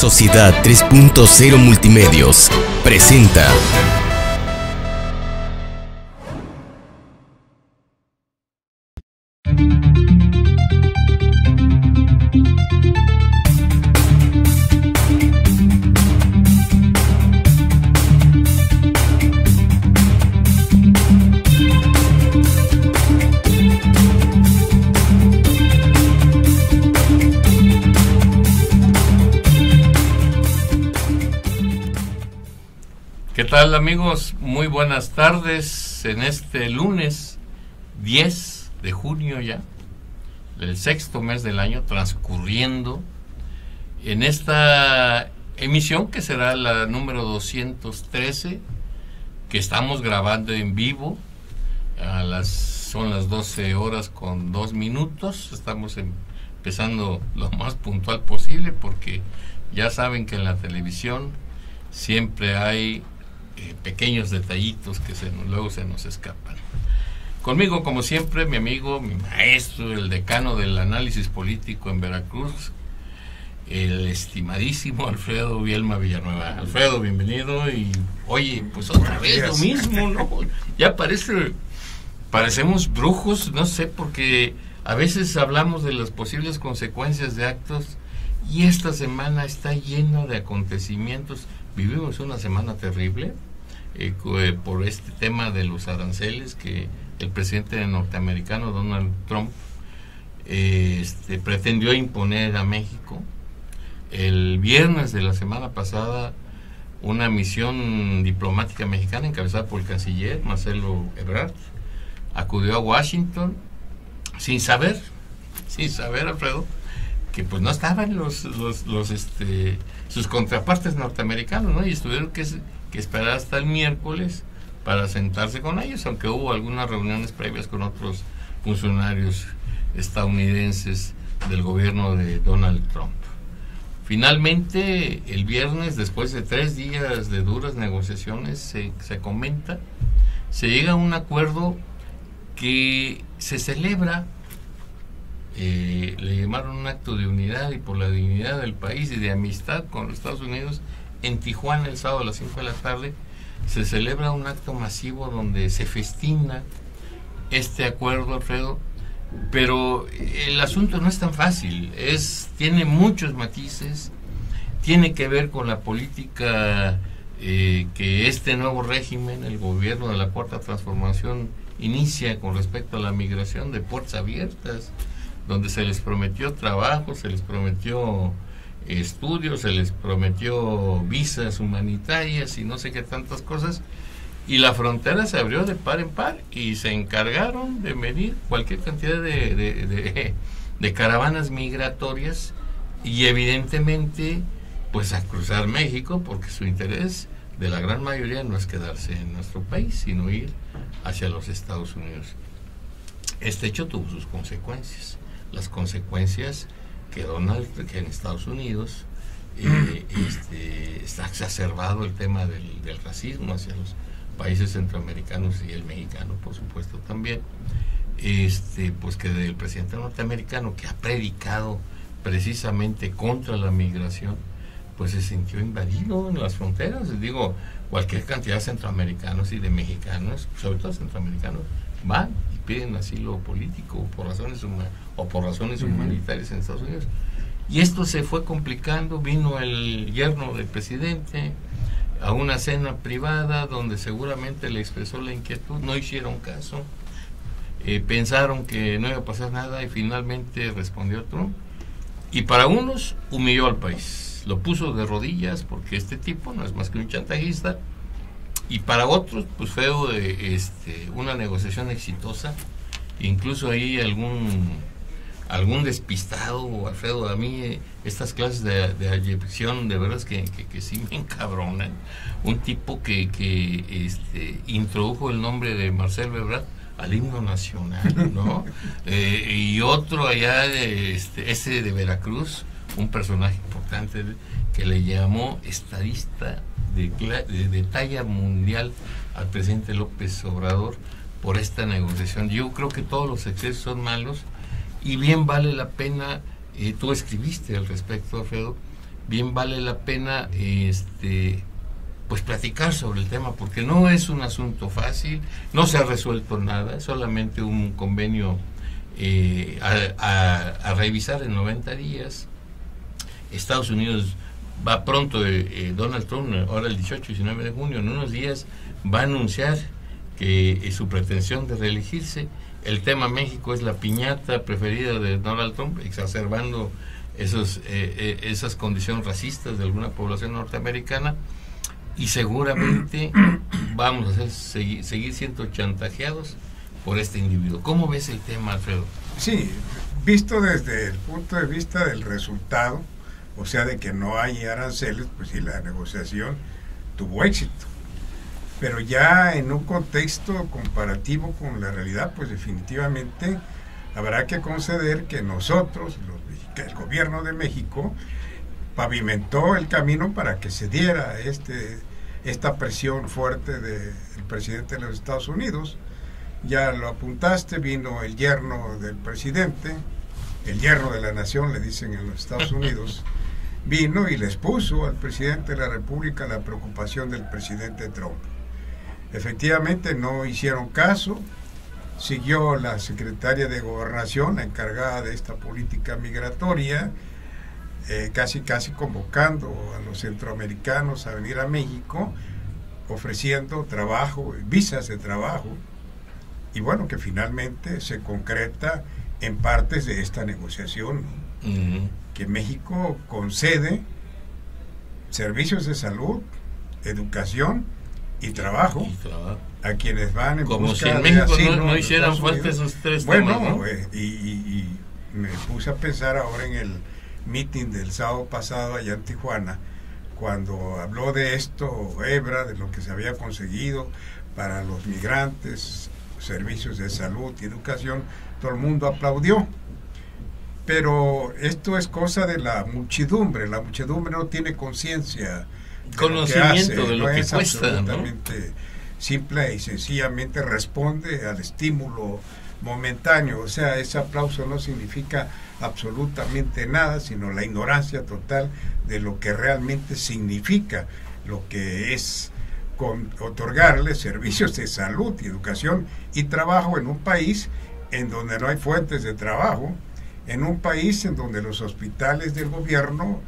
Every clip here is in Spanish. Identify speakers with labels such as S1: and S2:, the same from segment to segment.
S1: Sociedad 3.0 Multimedios presenta.
S2: ¿Qué tal, amigos? Muy buenas tardes en este lunes 10 de junio ya, el sexto mes del año transcurriendo, en esta emisión que será la número 213, que estamos grabando en vivo, son las 12 horas con 2 minutos, estamos empezando lo más puntual posible porque ya saben que en la televisión siempre hay pequeños detallitos que luego se nos escapan. Conmigo, como siempre, mi amigo, mi maestro, el decano del análisis político en Veracruz, el estimadísimo Alfredo Bielma Villanueva. Alfredo, bienvenido. Y oye, pues otra vez lo mismo, ¿no? Ya parecemos brujos, no sé, porque a veces hablamos de las posibles consecuencias de actos y esta semana está llena de acontecimientos. Vivimos una semana terrible por este tema de los aranceles que el presidente norteamericano Donald Trump pretendió imponer a México. El viernes de la semana pasada, una misión diplomática mexicana encabezada por el canciller Marcelo Ebrard acudió a Washington sin saber, Alfredo, que pues no estaban sus contrapartes norteamericanos, ¿no? Y tuvieron que esperar hasta el miércoles para sentarse con ellos, aunque hubo algunas reuniones previas con otros funcionarios estadounidenses del gobierno de Donald Trump. Finalmente, el viernes, después de 3 días de duras negociaciones, se llega a un acuerdo que se celebra. Le llamaron un acto de unidad y por la dignidad del país y de amistad con los Estados Unidos en Tijuana el sábado a las 5 de la tarde. Se celebra un acto masivo donde se festina este acuerdo, Alfredo, pero el asunto no es tan fácil, tiene muchos matices, tiene que ver con la política que este nuevo régimen, el gobierno de la Cuarta Transformación, inicia con respecto a la migración de puertas abiertas, donde se les prometió trabajo, se les prometió estudios, se les prometió visas humanitarias y no sé qué tantas cosas, y la frontera se abrió de par en par y se encargaron de medir cualquier cantidad de caravanas migratorias y evidentemente pues a cruzar México, porque su interés de la gran mayoría no es quedarse en nuestro país, sino ir hacia los Estados Unidos. Este hecho tuvo sus consecuencias. Las consecuencias que en Estados Unidos está exacerbado el tema del racismo hacia los países centroamericanos y el mexicano, por supuesto, también. Pues que el presidente norteamericano, que ha predicado precisamente contra la migración, pues se sintió invadido en las fronteras. Digo, cualquier cantidad de centroamericanos y de mexicanos, sobre todo centroamericanos, van y piden asilo político por razones humanitarias en Estados Unidos. Y esto se fue complicando. Vino el yerno del presidente a una cena privada donde seguramente le expresó la inquietud, no hicieron caso, pensaron que no iba a pasar nada y finalmente respondió Trump y para unos humilló al país, lo puso de rodillas porque este tipo no es más que un chantajista. Y para otros, pues fue una negociación exitosa. Incluso ahí algún despistado, Alfredo, a mí estas clases de adyección de verdad es que sí me encabronan. Un tipo que introdujo el nombre de Marcelo Ebrard al himno nacional, ¿no? Y otro allá, ese de Veracruz, un personaje importante que le llamó estadista de talla mundial al presidente López Obrador por esta negociación. Yo creo que todos los excesos son malos y bien vale la pena, tú escribiste al respecto, Alfredo, bien vale la pena pues platicar sobre el tema, porque no es un asunto fácil, no se ha resuelto nada, es solamente un convenio a revisar en 90 días. Estados Unidos va pronto, Donald Trump, ahora el 18-19 de junio, en unos días, va a anunciar que su pretensión de reelegirse. El tema México es la piñata preferida de Donald Trump, exacerbando esas condiciones racistas de alguna población norteamericana, y seguramente vamos a seguir siendo chantajeados por este individuo. ¿Cómo ves el tema, Alfredo?
S3: Sí, visto desde el punto de vista del resultado, o sea, de que no hay aranceles, pues sí, la negociación tuvo éxito. Pero ya en un contexto comparativo con la realidad, pues definitivamente habrá que conceder que nosotros, el gobierno de México, pavimentó el camino para que se diera esta presión fuerte del presidente de los Estados Unidos. Ya lo apuntaste, vino el yerno del presidente, el yerno de la nación, le dicen en los Estados Unidos, vino y les puso al presidente de la República la preocupación del presidente Trump. Efectivamente no hicieron caso, siguió la secretaria de Gobernación, la encargada de esta política migratoria, casi convocando a los centroamericanos a venir a México, ofreciendo trabajo, visas de trabajo, y bueno, que finalmente se concreta en partes de esta negociación, que México concede servicios de salud, educación y trabajo a quienes van en
S2: como
S3: busca
S2: si en México
S3: de asilo,
S2: no hicieran falta esos tres temas, ¿no?
S3: Y me puse a pensar ahora en el meeting del sábado pasado allá en Tijuana, cuando habló de esto Ebra, de lo que se había conseguido para los migrantes, servicios de salud y educación, todo el mundo aplaudió. Pero esto es cosa de la muchedumbre no tiene conciencia,
S2: conocimiento de lo que
S3: es
S2: cuesta,
S3: absolutamente, ¿no? Simple y sencillamente responde al estímulo momentáneo. O sea, ese aplauso no significa absolutamente nada, sino la ignorancia total de lo que realmente significa, lo que es otorgarle servicios de salud y educación y trabajo en un país en donde no hay fuentes de trabajo, en un país en donde los hospitales del gobierno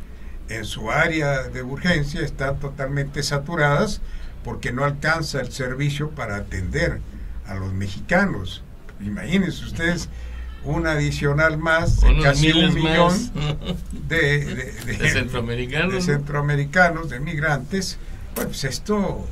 S3: en su área de urgencia están totalmente saturadas porque no alcanza el servicio para atender a los mexicanos. Imagínense ustedes un adicional más, casi 1 millón de centroamericanos, de migrantes. Pues esto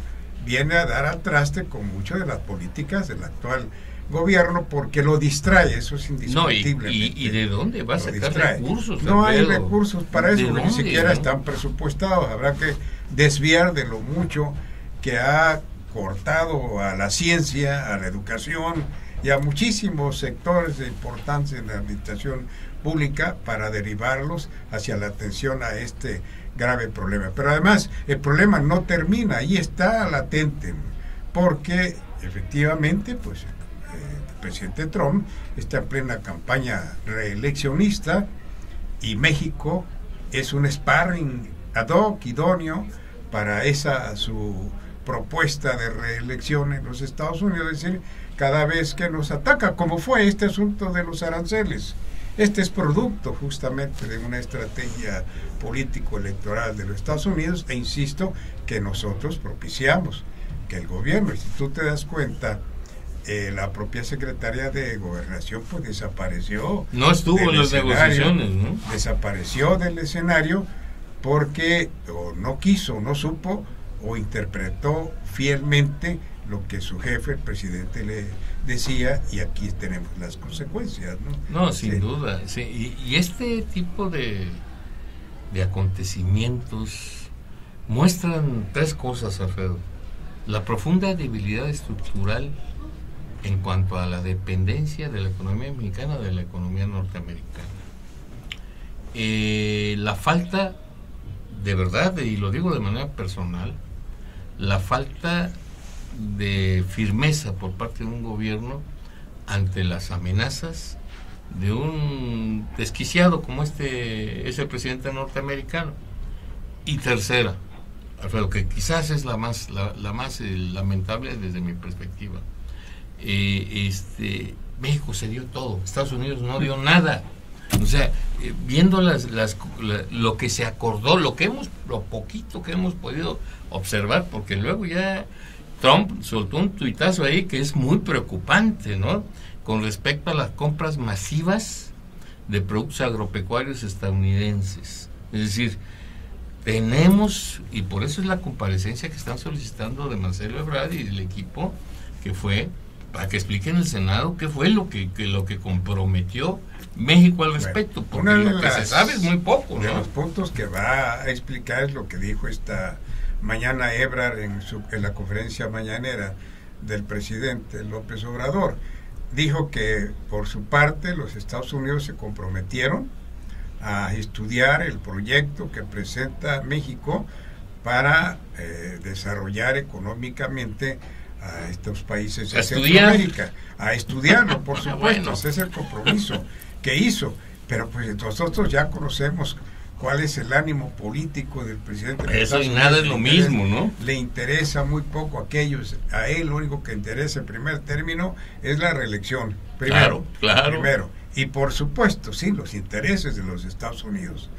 S3: viene a dar al traste con mucho de las políticas del actual gobierno, porque lo distrae, eso es indiscutible.
S2: No, ¿y de dónde va a sacar recursos?
S3: No hay recursos para eso, ni siquiera están presupuestados. Habrá que desviar de lo mucho que ha cortado a la ciencia, a la educación y a muchísimos sectores de importancia en la administración pública para derivarlos hacia la atención a este grave problema. Pero además el problema no termina, ahí está latente, porque efectivamente pues el presidente Trump está en plena campaña reeleccionista y México es un sparring ad hoc, idóneo para esa su propuesta de reelección en los Estados Unidos, es decir, cada vez que nos ataca, como fue este asunto de los aranceles. Este es producto justamente de una estrategia político-electoral de los Estados Unidos, e insisto que nosotros propiciamos que el gobierno, y si tú te das cuenta, la propia secretaria de Gobernación pues desapareció.
S2: No estuvo en las negociaciones, ¿no?
S3: Desapareció del escenario porque o no quiso, no supo o interpretó fielmente lo que su jefe, el presidente, le decía, y aquí tenemos las consecuencias, ¿no?
S2: No, sin duda. Sí. Y este tipo de acontecimientos muestran tres cosas, Alfredo. La profunda debilidad estructural en cuanto a la dependencia de la economía mexicana de la economía norteamericana. La falta, de verdad, y lo digo de manera personal, la falta de firmeza por parte de un gobierno ante las amenazas de un desquiciado como es el presidente norteamericano. Y tercera, Alfredo, que quizás es la más lamentable desde mi perspectiva. México se dio todo, Estados Unidos no dio nada. O sea, viendo lo que se acordó, lo poquito que hemos podido observar, porque luego ya Trump soltó un tuitazo ahí que es muy preocupante, ¿no? Con respecto a las compras masivas de productos agropecuarios estadounidenses. Es decir, tenemos, y por eso es la comparecencia que están solicitando de Marcelo Ebrard y del equipo, que fue para que explique en el Senado qué fue lo que comprometió México al respecto, porque lo que se sabe es muy poco, ¿no?
S3: De los puntos que va a explicar es lo que dijo esta mañana Ebrard en la conferencia mañanera del presidente López Obrador. Dijo que por su parte los Estados Unidos se comprometieron a estudiar el proyecto que presenta México para desarrollar económicamente a estos países de Centroamérica, a estudiarlo, por supuesto. Bueno, ese es el compromiso que hizo, pero pues nosotros ya conocemos cuál es el ánimo político del presidente.
S2: Eso y nada es lo mismo, ¿no?
S3: Le interesa muy poco a aquellos, a él lo único que interesa en primer término es la reelección, primero. Y por supuesto, sí, los intereses de los Estados Unidos.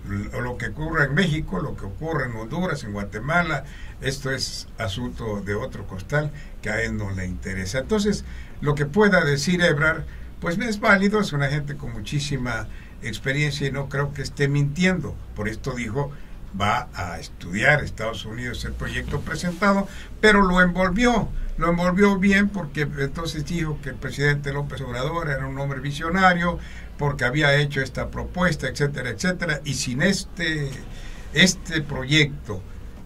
S3: Lo que ocurre en México, lo que ocurre en Honduras, en Guatemala, esto es asunto de otro costal que a él no le interesa. Entonces, lo que pueda decir Ebrard, pues es válido, es una gente con muchísima experiencia y no creo que esté mintiendo. Por esto dijo, va a estudiar Estados Unidos el proyecto presentado, pero lo envolvió bien, porque entonces dijo que el presidente López Obrador era un hombre visionario, porque había hecho esta propuesta, etcétera, etcétera, y sin este proyecto,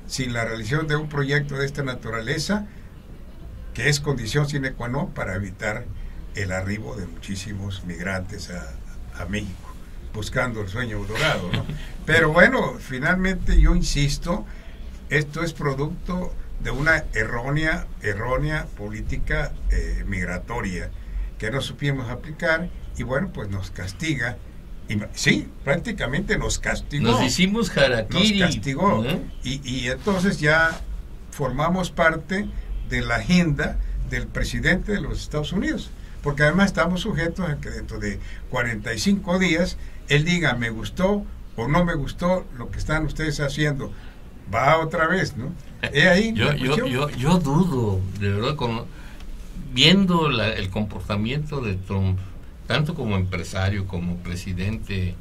S3: sin la realización de un proyecto de esta naturaleza, que es condición sine qua non para evitar el arribo de muchísimos migrantes a México, buscando el sueño dorado, ¿no? Pero bueno, finalmente yo insisto, esto es producto de una errónea política migratoria que no supimos aplicar, y bueno, pues nos castiga. Y, sí, prácticamente nos castigó.
S2: Nos hicimos harakiri.
S3: Nos castigó. Y entonces ya formamos parte de la agenda del presidente de los Estados Unidos. Porque además estamos sujetos a que dentro de 45 días él diga, me gustó o no me gustó lo que están ustedes haciendo. Va otra vez, ¿no? Ahí
S2: yo dudo, de verdad, viendo el comportamiento de Trump, tanto como empresario como presidente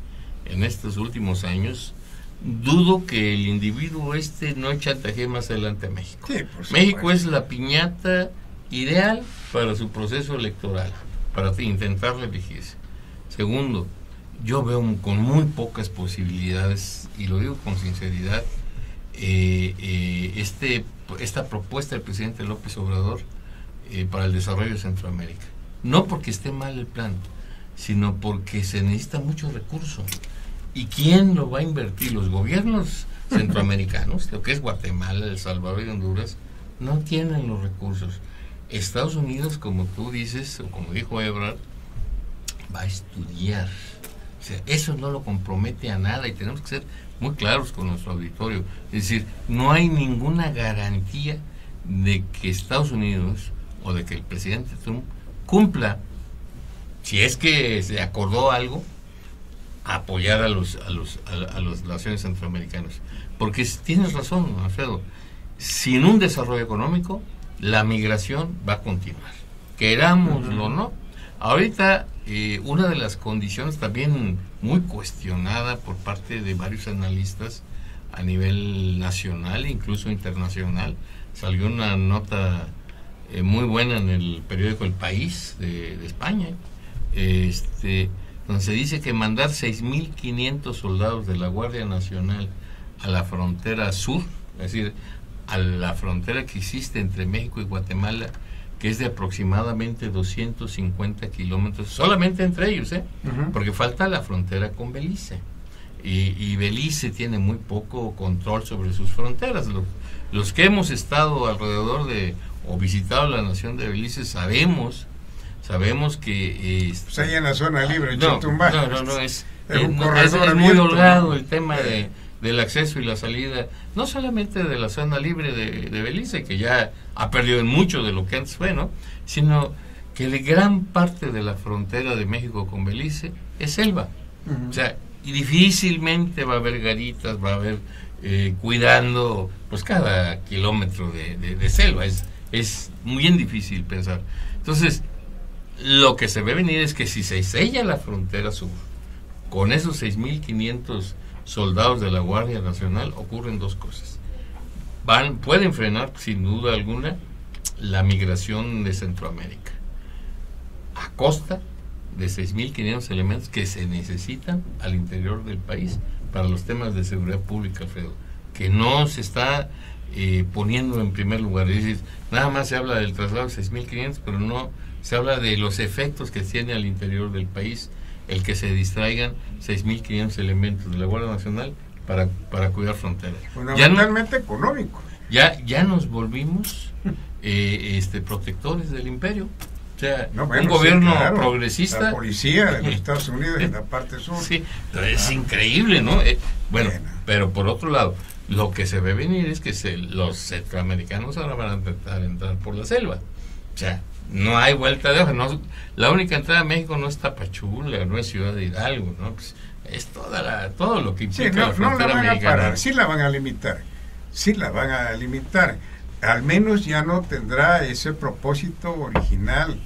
S2: en estos últimos años, dudo que el individuo no chantaje más adelante a México.
S3: Sí,
S2: México es la piñata ideal para su proceso electoral, para intentar reelegirse. Segundo, yo veo con muy pocas posibilidades, y lo digo con sinceridad, esta propuesta del presidente López Obrador para el desarrollo de Centroamérica. No porque esté mal el plan, sino porque se necesita mucho recurso. ¿Y quién lo va a invertir? Los gobiernos centroamericanos, lo que es Guatemala, El Salvador y Honduras, no tienen los recursos. Estados Unidos, como tú dices, o como dijo Ebrard, va a estudiar. O sea, eso no lo compromete a nada, y tenemos que ser muy claros con nuestro auditorio. Es decir, no hay ninguna garantía de que Estados Unidos o de que el presidente Trump cumpla, si es que se acordó algo, a apoyar a las naciones centroamericanas. Porque tienes razón, Alfredo, sin un desarrollo económico, la migración va a continuar, querámoslo o no. Ahorita, una de las condiciones también muy cuestionada por parte de varios analistas a nivel nacional e incluso internacional, salió una nota muy buena en el periódico El País de España, donde se dice que mandar 6.500 soldados de la Guardia Nacional a la frontera sur, es decir, a la frontera que existe entre México y Guatemala, que es de aproximadamente 250 kilómetros, solamente entre ellos, porque falta la frontera con Belice. Y Belice tiene muy poco control sobre sus fronteras. Los que hemos estado alrededor o visitado la nación de Belice sabemos que
S3: pues ahí en la zona libre,
S2: es muy holgado el tema del acceso y la salida, no solamente de la zona libre de Belice, que ya ha perdido mucho de lo que antes fue, ¿no? Sino que gran parte de la frontera de México con Belice es selva. O sea, y difícilmente va a haber garitas, va a haber cuidando pues cada kilómetro de selva. Es muy difícil pensar. Entonces, lo que se ve venir es que si se sella la frontera sur con esos 6.500 soldados de la Guardia Nacional, ocurren dos cosas. Pueden frenar sin duda alguna la migración de Centroamérica a costa de 6.500 elementos que se necesitan al interior del país para los temas de seguridad pública, Alfredo, que no se está poniendo en primer lugar. Es decir, nada más se habla del traslado de 6.500, pero no se habla de los efectos que tiene al interior del país el que se distraigan 6.500 elementos de la Guardia Nacional para cuidar fronteras.
S3: Fundamentalmente económico.
S2: Ya nos volvimos protectores del imperio. O sea,
S3: bueno,
S2: un gobierno
S3: sí, claro,
S2: progresista.
S3: La policía de los Estados Unidos en la parte sur.
S2: Sí, pero es increíble, ¿no? Bueno, pero por otro lado, lo que se ve venir es que los centroamericanos ahora van a intentar entrar por la selva. O sea, no hay vuelta de hoja. No, la única entrada a México no es Tapachula, no es Ciudad de Hidalgo, ¿no? Pues es todo lo que implica la frontera
S3: no la van
S2: mexicana.
S3: A parar, sí la van a limitar. Sí la van a limitar. Al menos ya no tendrá ese propósito original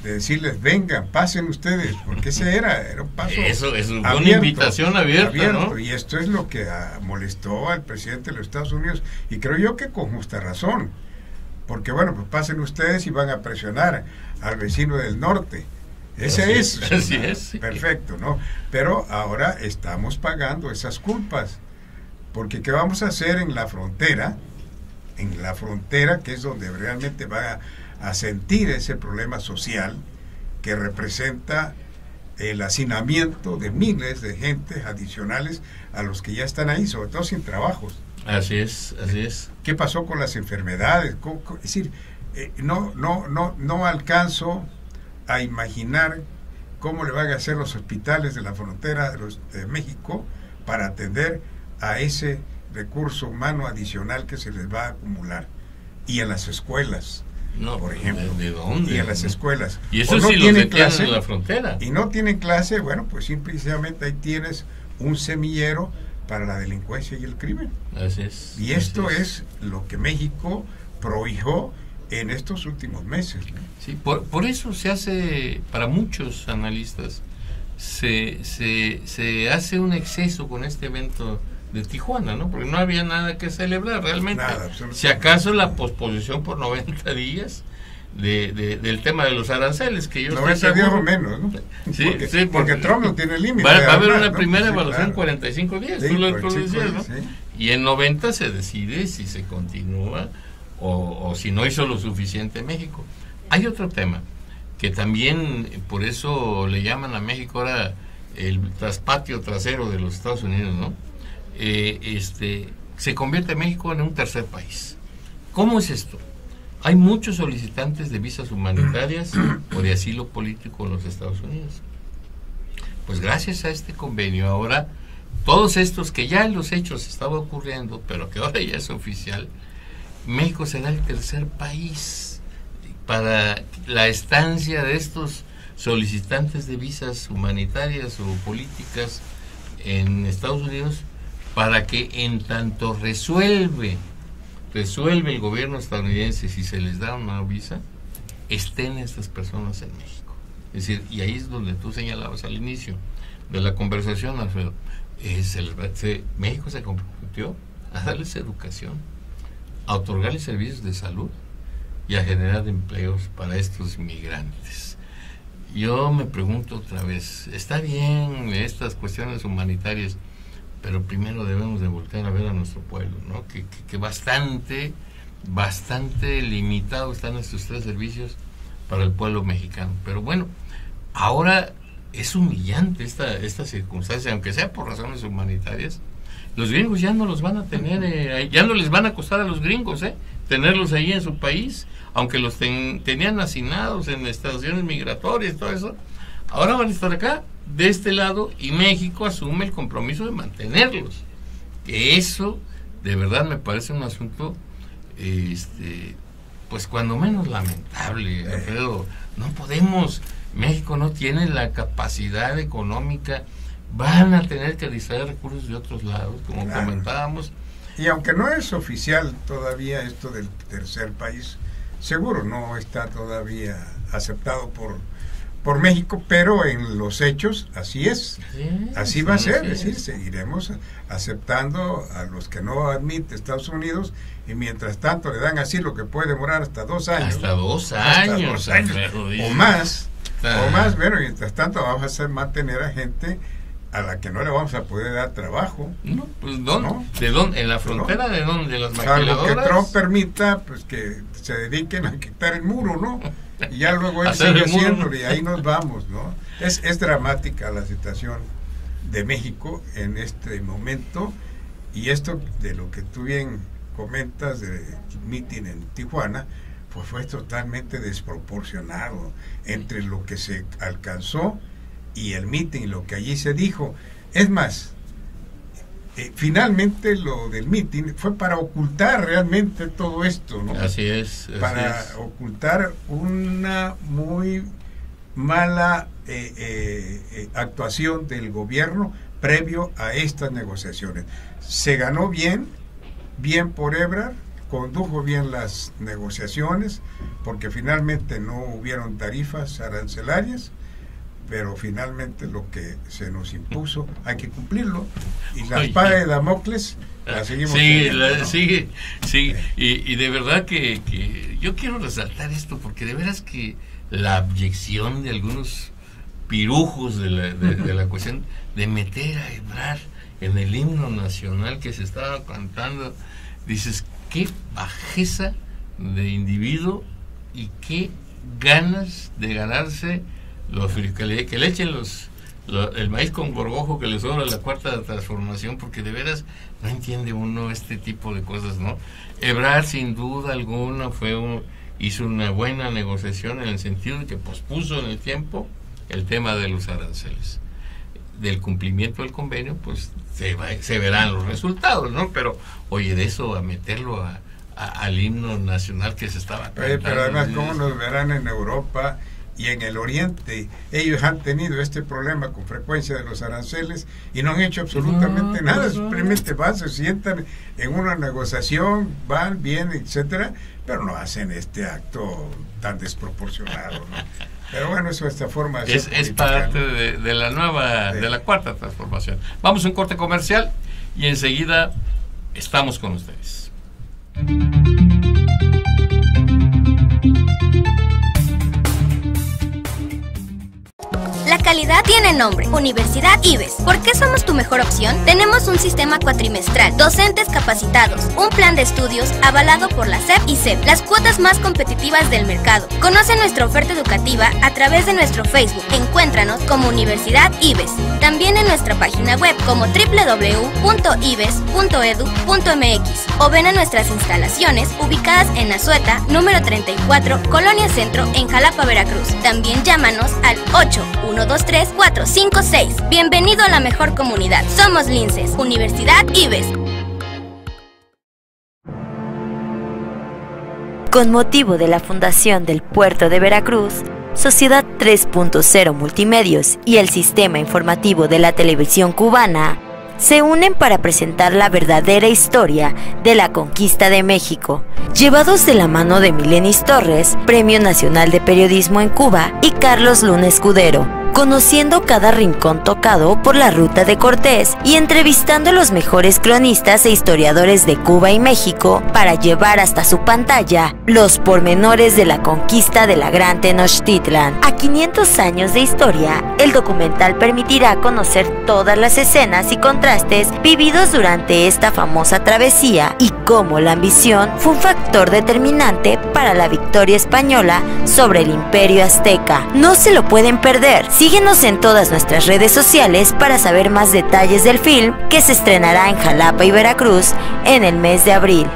S3: de decirles, vengan, pasen ustedes, porque ese era un paso
S2: eso es
S3: abierto,
S2: una invitación abierta, ¿no?
S3: Y esto es lo que molestó al presidente de los Estados Unidos, y creo yo que con justa razón, porque bueno, pues pasen ustedes y van a presionar al vecino del norte. Así es. Perfecto, ¿no? Pero ahora estamos pagando esas culpas, porque ¿qué vamos a hacer en la frontera? En la frontera, que es donde realmente va a sentir ese problema social que representa el hacinamiento de miles de gentes adicionales a los que ya están ahí, sobre todo sin trabajos.
S2: Así es.
S3: ¿Qué pasó con las enfermedades? Es decir, no alcanzo a imaginar cómo le van a hacer los hospitales de la frontera de México para atender a ese recurso humano adicional que se les va a acumular. Y en las escuelas, por ejemplo.
S2: ¿De dónde?
S3: Y en las escuelas.
S2: Y eso sí lo tienen clase en la frontera.
S3: Y no tienen clase, bueno, pues simplemente ahí tienes un semillero para la delincuencia y el crimen.
S2: Así es.
S3: Y esto es lo que México prohijó en estos últimos meses, ¿no?
S2: Sí, por eso se hace, para muchos analistas, se hace un exceso con este evento de Tijuana, ¿no? Porque no había nada que celebrar realmente.
S3: Nada,
S2: si acaso la posposición por 90 días del tema de los aranceles, que yo
S3: 90 días o menos, ¿no?
S2: Sí,
S3: porque Trump no tiene límite.
S2: Va a haber una primera evaluación en 45 días,
S3: sí,
S2: tú lo decías, ¿no?
S3: Sí.
S2: Y en 90 se decide si se continúa o si no hizo lo suficiente en México. Hay otro tema que también, por eso le llaman a México ahora el traspatio trasero de los Estados Unidos, ¿no? Se convierte México en un tercer país. ¿Cómo es esto? Hay muchos solicitantes de visas humanitarias o de asilo político en los Estados Unidos. Pues gracias a este convenio, ahora todos estos que ya en los hechos estaba ocurriendo, pero que ahora ya es oficial, México será el tercer país para la estancia de estos solicitantes de visas humanitarias o políticas en Estados Unidos, para que en tanto resuelve el gobierno estadounidense si se les da una visa, estén estas personas en México. Es decir, y ahí es donde tú señalabas al inicio de la conversación, Alfredo, México se comprometió a darles educación, a otorgarles servicios de salud y a generar empleos para estos inmigrantes. Yo me pregunto otra vez, está bien estas cuestiones humanitarias, pero primero debemos de voltear a ver a nuestro pueblo, ¿no? Que bastante limitado están estos tres servicios para el pueblo mexicano. Pero bueno, ahora es humillante esta circunstancia, aunque sea por razones humanitarias. Los gringos ya no los van a tener, ya no les van a costar a los gringos, tenerlos ahí en su país, aunque los tenían hacinados en estaciones migratorias, todo eso. Ahora van a estar acá, de este lado, y México asume el compromiso de mantenerlos. Que eso, de verdad, me parece un asunto, pues cuando menos lamentable, Alfredo. No podemos, México no tiene la capacidad económica, van a tener que distraer recursos de otros lados, como comentábamos.
S3: Y aunque no es oficial todavía esto del tercer país, seguro no está todavía aceptado por México, pero en los hechos así es. Así va a ser, es decir, seguiremos aceptando a los que no admite Estados Unidos, y mientras tanto le dan así lo que puede demorar hasta 2 años.
S2: Hasta 2 años,
S3: o más, bueno, mientras tanto vamos a mantener a gente a la que no le vamos a poder dar trabajo.
S2: No, pues ¿dónde? ¿No? ¿De dónde? ¿En la frontera de dónde? ¿De las
S3: maquiladoras? Salvo que Trump permita pues que se dediquen a quitar el muro, ¿no? Y ya luego él sigue haciéndolo y ahí nos vamos, ¿no? Es dramática la situación de México en este momento, y esto de lo que tú bien comentas del mitin en Tijuana, pues fue totalmente desproporcionado entre lo que se alcanzó y el mitin, lo que allí se dijo. Es más, finalmente lo del mitin fue para ocultar realmente todo esto, ¿no?
S2: Así es.
S3: Para ocultar una muy mala actuación del gobierno previo a estas negociaciones. Se ganó bien por Ebrard, condujo bien las negociaciones, porque finalmente no hubieron tarifas arancelarias, pero finalmente lo que se nos impuso hay que cumplirlo, y la espada de Damocles la seguimos teniendo, ¿no?
S2: Sí, y de verdad que yo quiero resaltar esto, porque de veras que la abyección de algunos pirujos de la cuestión de meter a Ebrard en el himno nacional que se estaba cantando, dices, qué bajeza de individuo y qué ganas de ganarse que le echen el maíz con gorgojo que le sobra la cuarta transformación, porque de veras no entiende uno este tipo de cosas, ¿no? Ebrard sin duda alguna hizo una buena negociación, en el sentido de que pospuso en el tiempo el tema de los aranceles. Del cumplimiento del convenio, pues se verán los resultados, ¿no? Pero oye, de eso a meterlo al himno nacional que se estaba cantando.
S3: Pero además, ¿cómo nos verán en Europa y en el Oriente? Ellos han tenido este problema con frecuencia de los aranceles y no han hecho absolutamente nada. Simplemente van, se sientan en una negociación, van, vienen, etcétera, pero no hacen este acto tan desproporcionado, ¿no? Pero bueno, eso esta forma
S2: es parte, ¿no?, de la nueva, de la cuarta transformación. Vamos a un corte comercial y enseguida estamos con ustedes.
S4: La calidad tiene nombre, Universidad IBES. ¿Por qué somos tu mejor opción? Tenemos un sistema cuatrimestral, docentes capacitados, un plan de estudios avalado por la SEP y CEP, las cuotas más competitivas del mercado. Conoce nuestra oferta educativa a través de nuestro Facebook. Encuéntranos como Universidad IBES. También en nuestra página web como www.ibes.edu.mx, o ven a nuestras instalaciones ubicadas en Azueta, número 34, Colonia Centro, en Jalapa, Veracruz. También llámanos al 8-123-456. Bienvenido a la mejor comunidad. Somos Linces, Universidad IBES.
S5: Con motivo de la fundación del Puerto de Veracruz, Sociedad 3.0 Multimedios y el Sistema Informativo de la Televisión Cubana se unen para presentar la verdadera historia de la conquista de México, llevados de la mano de Milenis Torres, Premio Nacional de Periodismo en Cuba, y Carlos Luna Escudero, conociendo cada rincón tocado por la ruta de Cortés y entrevistando a los mejores cronistas e historiadores de Cuba y México para llevar hasta su pantalla los pormenores de la conquista de la Gran Tenochtitlan. A 500 años de historia, el documental permitirá conocer todas las escenas y contrastes vividos durante esta famosa travesía y cómo la ambición fue un factor determinante para la victoria española sobre el Imperio Azteca. No se lo pueden perder. Síguenos en todas nuestras redes sociales para saber más detalles del film, que se estrenará en Jalapa y Veracruz en el mes de abril.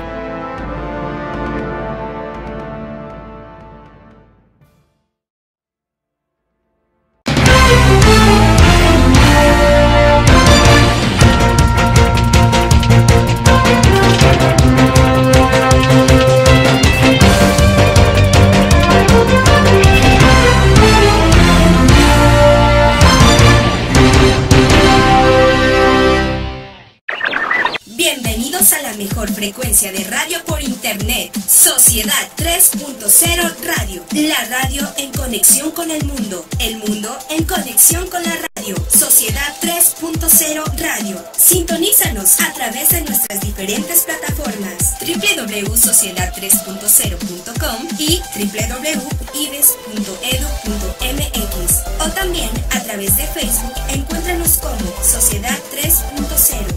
S6: internet, Sociedad 3.0 Radio. La radio en conexión con el mundo en conexión con la radio. Sociedad 3.0 Radio. Sintonízanos a través de nuestras diferentes plataformas www.sociedad3.0.com y www.ibes.edu.mx, o también a través de Facebook. Encuéntranos como Sociedad 3.0.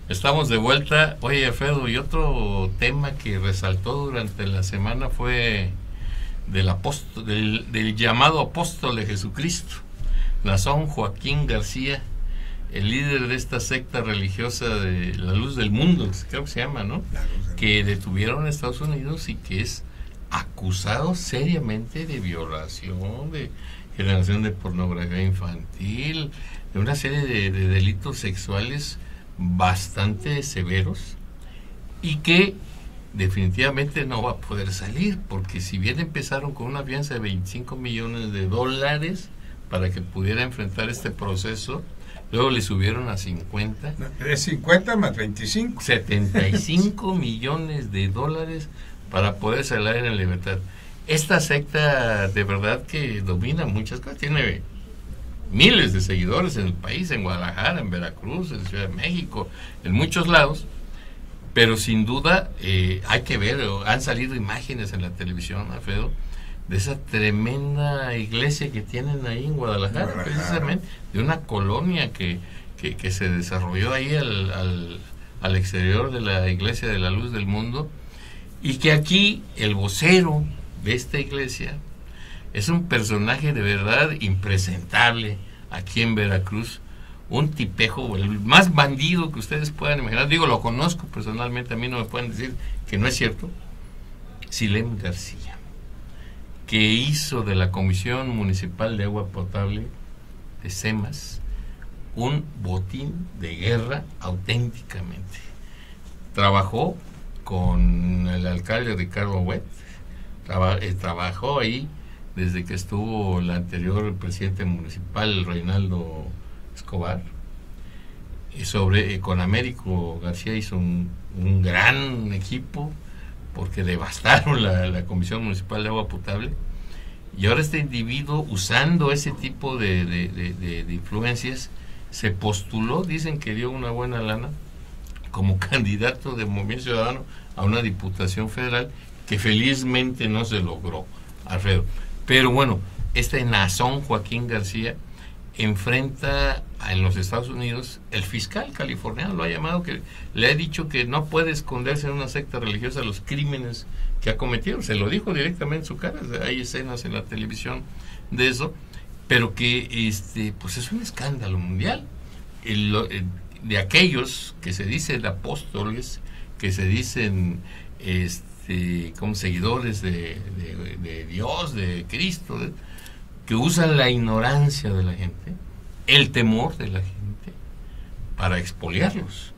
S2: Estamos de vuelta. Oye, Alfredo, y otro tema que resaltó durante la semana fue del llamado apóstol de Jesucristo, Nazón Joaquín García, el líder de esta secta religiosa de la Luz del Mundo, creo que se llama, ¿no? Que detuvieron en Estados Unidos y que es acusado seriamente de violación, de generación de pornografía infantil, de una serie de delitos sexuales bastante severos, y que definitivamente no va a poder salir, porque si bien empezaron con una fianza de $25 millones para que pudiera enfrentar este proceso, luego le subieron a 50.
S3: Es 50 más 25.
S2: $75 millones para poder salir en libertad. Esta secta de verdad que domina muchas cosas, tiene miles de seguidores en el país, en Guadalajara, en Veracruz, en Ciudad de México, en muchos lados, pero sin duda hay que ver, han salido imágenes en la televisión, Alfredo, de esa tremenda iglesia que tienen ahí en Guadalajara, precisamente, de una colonia que se desarrolló ahí al exterior de la iglesia de la Luz del Mundo, y que aquí el vocero de esta iglesia es un personaje de verdad impresentable aquí en Veracruz, un tipejo, el más bandido que ustedes puedan imaginar. Digo, lo conozco personalmente, a mí no me pueden decir que no es cierto. Silem García, que hizo de la Comisión Municipal de Agua Potable de CEMAS un botín de guerra auténticamente. Trabajó con el alcalde Ricardo Huet, trabajó ahí desde que estuvo el anterior presidente municipal, Reinaldo Escobar, y con Américo García hizo un gran equipo, porque devastaron la Comisión Municipal de Agua Potable, y ahora este individuo, usando ese tipo de influencias, se postuló, dicen que dio una buena lana, como candidato de Movimiento Ciudadano a una diputación federal, que felizmente no se logró, Alfredo. Pero bueno, este Nazón Joaquín García enfrenta en los Estados Unidos, el fiscal californiano lo ha llamado, que le ha dicho que no puede esconderse en una secta religiosa los crímenes que ha cometido. Se lo dijo directamente en su cara, hay escenas en la televisión de eso, pero que pues es un escándalo mundial. De aquellos que se dicen apóstoles, que se dicen como seguidores de Dios, de Cristo, que usan la ignorancia de la gente, el temor de la gente, para expoliarlos,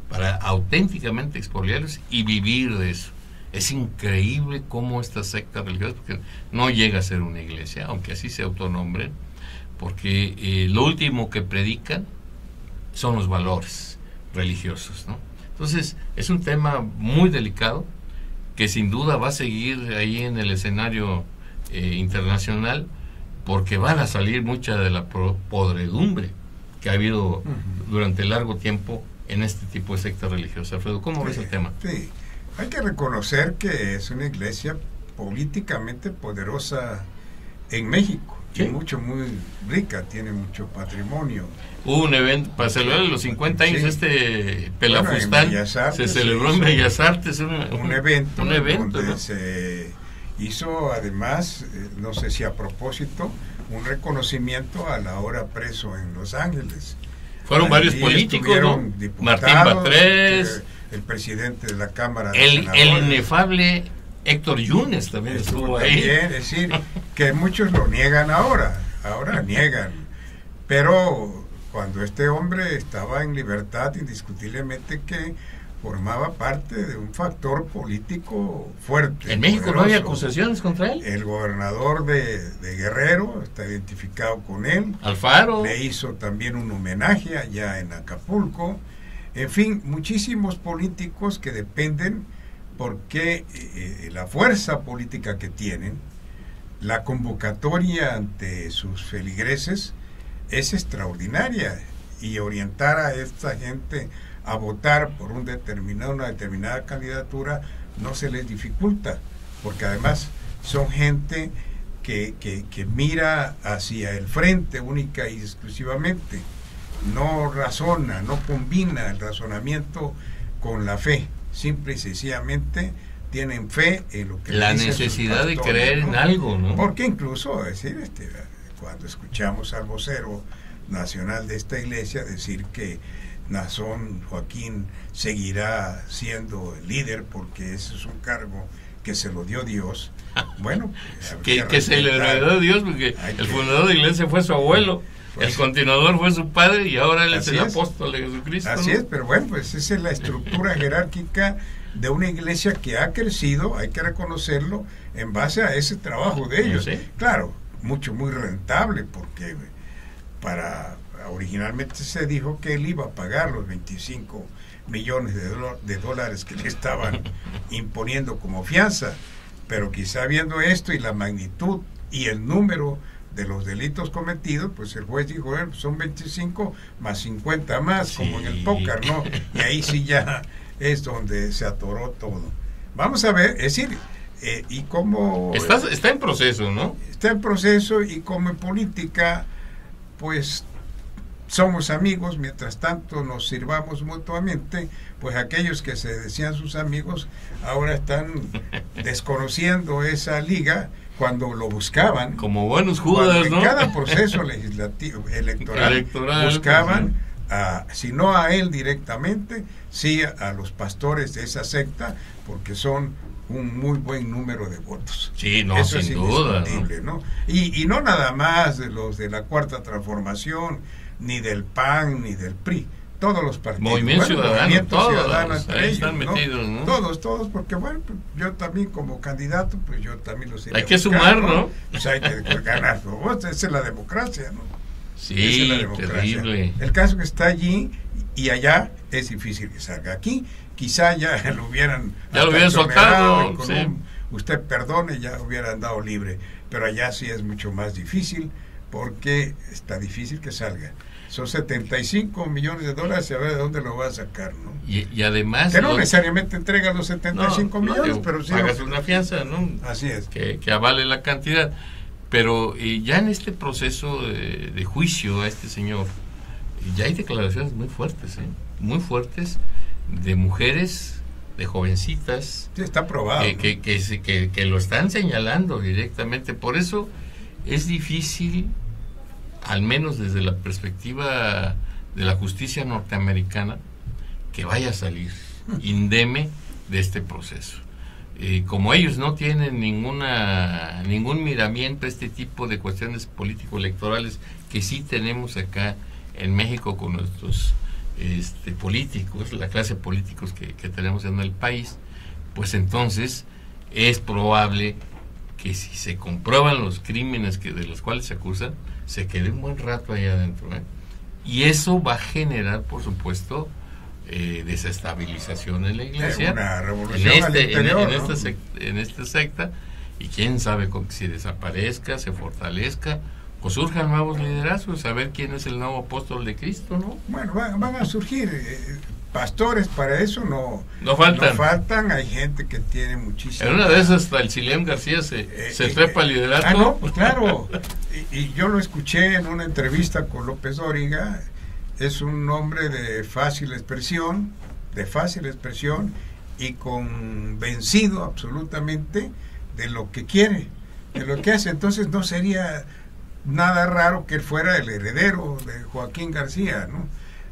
S2: para auténticamente expoliarlos y vivir de eso. Es increíble cómo esta secta religiosa, porque no llega a ser una iglesia, aunque así se autonombren, porque lo último que predican son los valores religiosos, ¿no? Entonces, es un tema muy delicado, que sin duda va a seguir ahí en el escenario internacional, porque van a salir mucha de la podredumbre que ha habido durante largo tiempo en este tipo de secta religiosa. Alfredo, ¿cómo ves el tema?
S3: Sí, hay que reconocer que es una iglesia políticamente poderosa en México. ¿Sí? Y muy rica, tiene mucho patrimonio.
S2: Hubo un evento para celebrar los 50 años, sí. Pelafustán, se celebró en Bellas Artes
S3: un evento donde,
S2: ¿no?
S3: se hizo además, no sé si a propósito, un reconocimiento al ahora preso en Los Ángeles.
S2: Fueron varios políticos, ¿no? Martín Batres,
S3: el presidente de la Cámara de
S2: el
S3: Senadores.
S2: inefable Héctor Yunes también estuvo ahí.
S3: También, es decir, que muchos lo niegan ahora niegan, pero cuando este hombre estaba en libertad, indiscutiblemente que formaba parte de un factor político fuerte.
S2: En México
S3: poderoso.
S2: no hay acusaciones contra él.
S3: El gobernador de Guerrero está identificado con él.
S2: Alfaro.
S3: Le hizo también un homenaje allá en Acapulco. En fin, muchísimos políticos que dependen porque la fuerza política que tienen, la convocatoria ante sus feligreses es extraordinaria, y orientar a esta gente a votar por una determinada candidatura no se les dificulta, porque además son gente que mira hacia el frente única y exclusivamente, no razona, no combina el razonamiento con la fe, simple y sencillamente tienen fe en lo que
S2: la
S3: dicen
S2: necesidad
S3: sus
S2: de
S3: pastores,
S2: creer
S3: ¿no?
S2: en algo, ¿no?
S3: Porque incluso decir, cuando escuchamos al vocero nacional de esta iglesia decir que Nazón Joaquín seguirá siendo el líder porque ese es un cargo que se lo dio Dios, bueno,
S2: que se le dio Dios, porque el fundador de la iglesia fue su abuelo, el continuador fue su padre, y ahora él es el apóstol de Jesucristo.
S3: Así
S2: ¿no?
S3: es, pero bueno, pues esa es la estructura jerárquica de una iglesia que ha crecido, hay que reconocerlo, en base a ese trabajo de ellos.
S2: ¿Sí?
S3: Claro, muy rentable, porque originalmente se dijo que él iba a pagar los 25 millones de dólares que le estaban imponiendo como fianza, pero quizá viendo esto y la magnitud y el número de los delitos cometidos, pues el juez dijo, son 25 más 50 más, sí, como en el póker, ¿no? Y ahí sí ya es donde se atoró todo. Vamos a ver, es decir, y como...
S2: Está en proceso, ¿no?
S3: Está en proceso, y como en política, pues somos amigos, mientras tanto nos sirvamos mutuamente, pues aquellos que se decían sus amigos ahora están desconociendo esa liga cuando lo buscaban.
S2: Como buenos Judas, ¿no?
S3: En cada proceso legislativo, electoral buscaban, si no a él directamente, sí a los pastores de esa secta, porque son un muy buen número de votos.
S2: Sí, no,
S3: eso
S2: sin
S3: es
S2: duda,
S3: ¿no? Y no nada más de los de la Cuarta Transformación, ni del PAN, ni del PRI, todos los partidos.
S2: Movimiento Ciudadano, todos
S3: ahí
S2: están metidos, ¿no?
S3: Todos, porque bueno, yo también como candidato, pues yo también los
S2: hay que sumar, ¿no?
S3: Pues hay que ganar los votos, esa es la democracia, ¿no?
S2: Sí, es la democracia. Terrible.
S3: El caso que está allí y allá es difícil que salga. Aquí quizá ya lo hubieran
S2: soltado, sí.
S3: Usted perdone, ya hubieran dado libre, pero allá sí es mucho más difícil, porque está difícil que salga. Son 75 millones de dólares, y a ver de dónde lo va a sacar, ¿no?
S2: Y además...
S3: Que no necesariamente entrega los 75 millones, pero sí...
S2: Pagas una fianza, ¿no?
S3: Así es.
S2: Que avale la cantidad. Pero ya en este proceso de juicio a este señor, ya hay declaraciones muy fuertes, muy fuertes, de mujeres, de jovencitas.
S3: Sí, está probado.
S2: Que lo están señalando directamente. Por eso es difícil, al menos desde la perspectiva de la justicia norteamericana, que vaya a salir indemne de este proceso. Como ellos no tienen ningún miramiento a este tipo de cuestiones político-electorales que sí tenemos acá en México con nuestros políticos, la clase de políticos que tenemos en el país, pues entonces es probable que si se comprueban los crímenes de los cuales se acusan, se quede un buen rato ahí adentro, y eso va a generar, por supuesto, desestabilización en la iglesia,
S3: una revolución al interior,
S2: en esta secta, y quién sabe si desaparezca, se fortalezca o surjan nuevos liderazgos, a ver quién es el nuevo apóstol de Cristo, ¿no?
S3: Bueno, van a surgir pastores, para eso no faltan, hay gente que tiene muchísimo.
S2: En una de esas hasta el Silem García se trepa al liderato.
S3: No, pues claro, y yo lo escuché en una entrevista con López Dóriga. Es un hombre de fácil expresión y convencido absolutamente de lo que quiere, de lo que hace. Entonces no sería nada raro que él fuera el heredero de Joaquín García,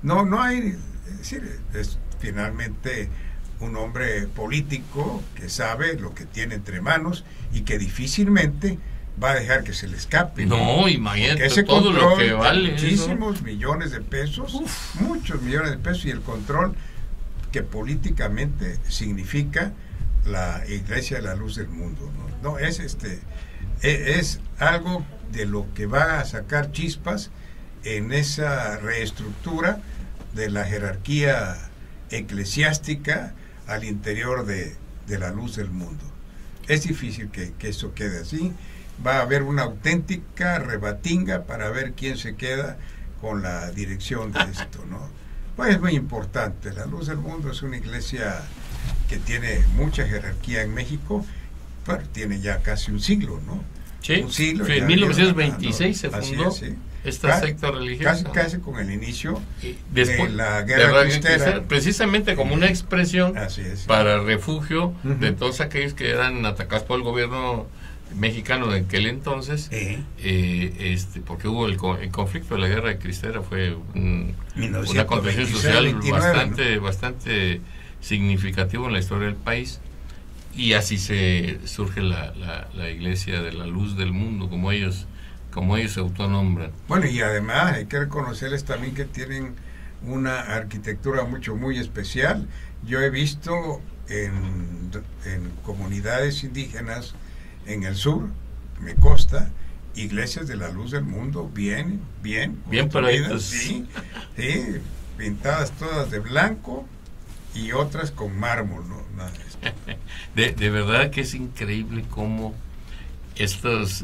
S3: ¿no? No hay, es decir, es finalmente un hombre político que sabe lo que tiene entre manos y que difícilmente va a dejar que se le escape.
S2: No, imagínate
S3: ese
S2: todo lo que
S3: control
S2: vale.
S3: Muchísimos millones de pesos, muchos millones de pesos, y el control que políticamente significa la Iglesia de la Luz del Mundo, ¿no? Es algo de lo que va a sacar chispas en esa reestructura de la jerarquía eclesiástica al interior de la Luz del Mundo. Es difícil que eso quede así. Va a haber una auténtica rebatinga para ver quién se queda con la dirección de esto, ¿no? Pues es muy importante. La Luz del Mundo es una iglesia que tiene mucha jerarquía en México, pero tiene ya casi un siglo, ¿no?
S2: Sí,
S3: un siglo.
S2: en 1926 se fundó esta secta religiosa.
S3: Casi con el inicio
S2: después
S3: de la guerra cristera.
S2: Precisamente como una expresión para refugio de
S3: Uh-huh.
S2: todos aquellos que eran atacados por el gobierno mexicano de aquel entonces, porque hubo el conflicto de la guerra cristera, fue una contención social 29, bastante significativo en la historia del país, y así se surge la Iglesia de la Luz del Mundo, como ellos se autonombran.
S3: Bueno, y además hay que reconocerles también que tienen una arquitectura muy especial. Yo he visto en comunidades indígenas en el sur, me consta, iglesias de la Luz del Mundo bien
S2: paraditas.
S3: Sí, pintadas todas de blanco y otras con mármol, ¿no?
S2: De verdad que es increíble cómo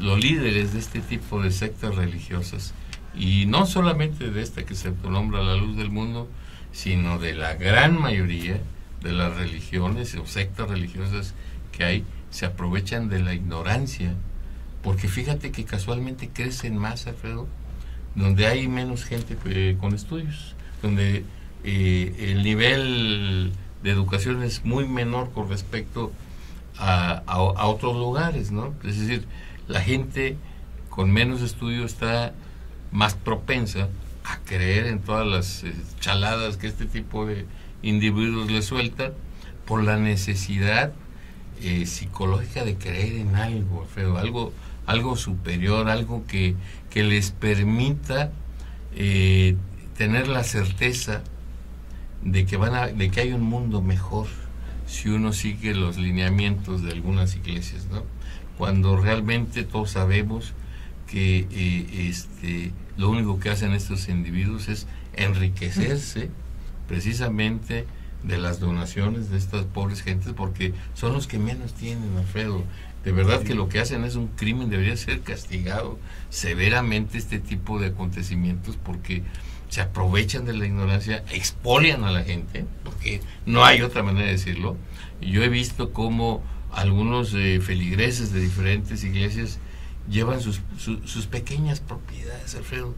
S2: los líderes de este tipo de sectas religiosas, y no solamente de esta que se autonombra la Luz del Mundo, sino de la gran mayoría de las religiones o sectas religiosas que hay, se aprovechan de la ignorancia, porque fíjate que casualmente crecen más, Alfredo, donde hay menos gente con estudios, donde el nivel de educación es muy menor con respecto a otros lugares, ¿no? Es decir, la gente con menos estudio está más propensa a creer en todas las chaladas que este tipo de individuos le sueltan, por la necesidad psicológica de creer en algo, Alfredo, algo superior, algo que les permita tener la certeza de que hay un mundo mejor si uno sigue los lineamientos de algunas iglesias, ¿no? Cuando realmente todos sabemos que lo único que hacen estos individuos es enriquecerse precisamente de las donaciones de estas pobres gentes, porque son los que menos tienen, Alfredo. De verdad que lo que hacen es un crimen, debería ser castigado severamente este tipo de acontecimientos, porque se aprovechan de la ignorancia, expolian a la gente, porque no hay otra manera de decirlo. Yo he visto cómo algunos feligreses de diferentes iglesias llevan sus pequeñas propiedades, Alfredo.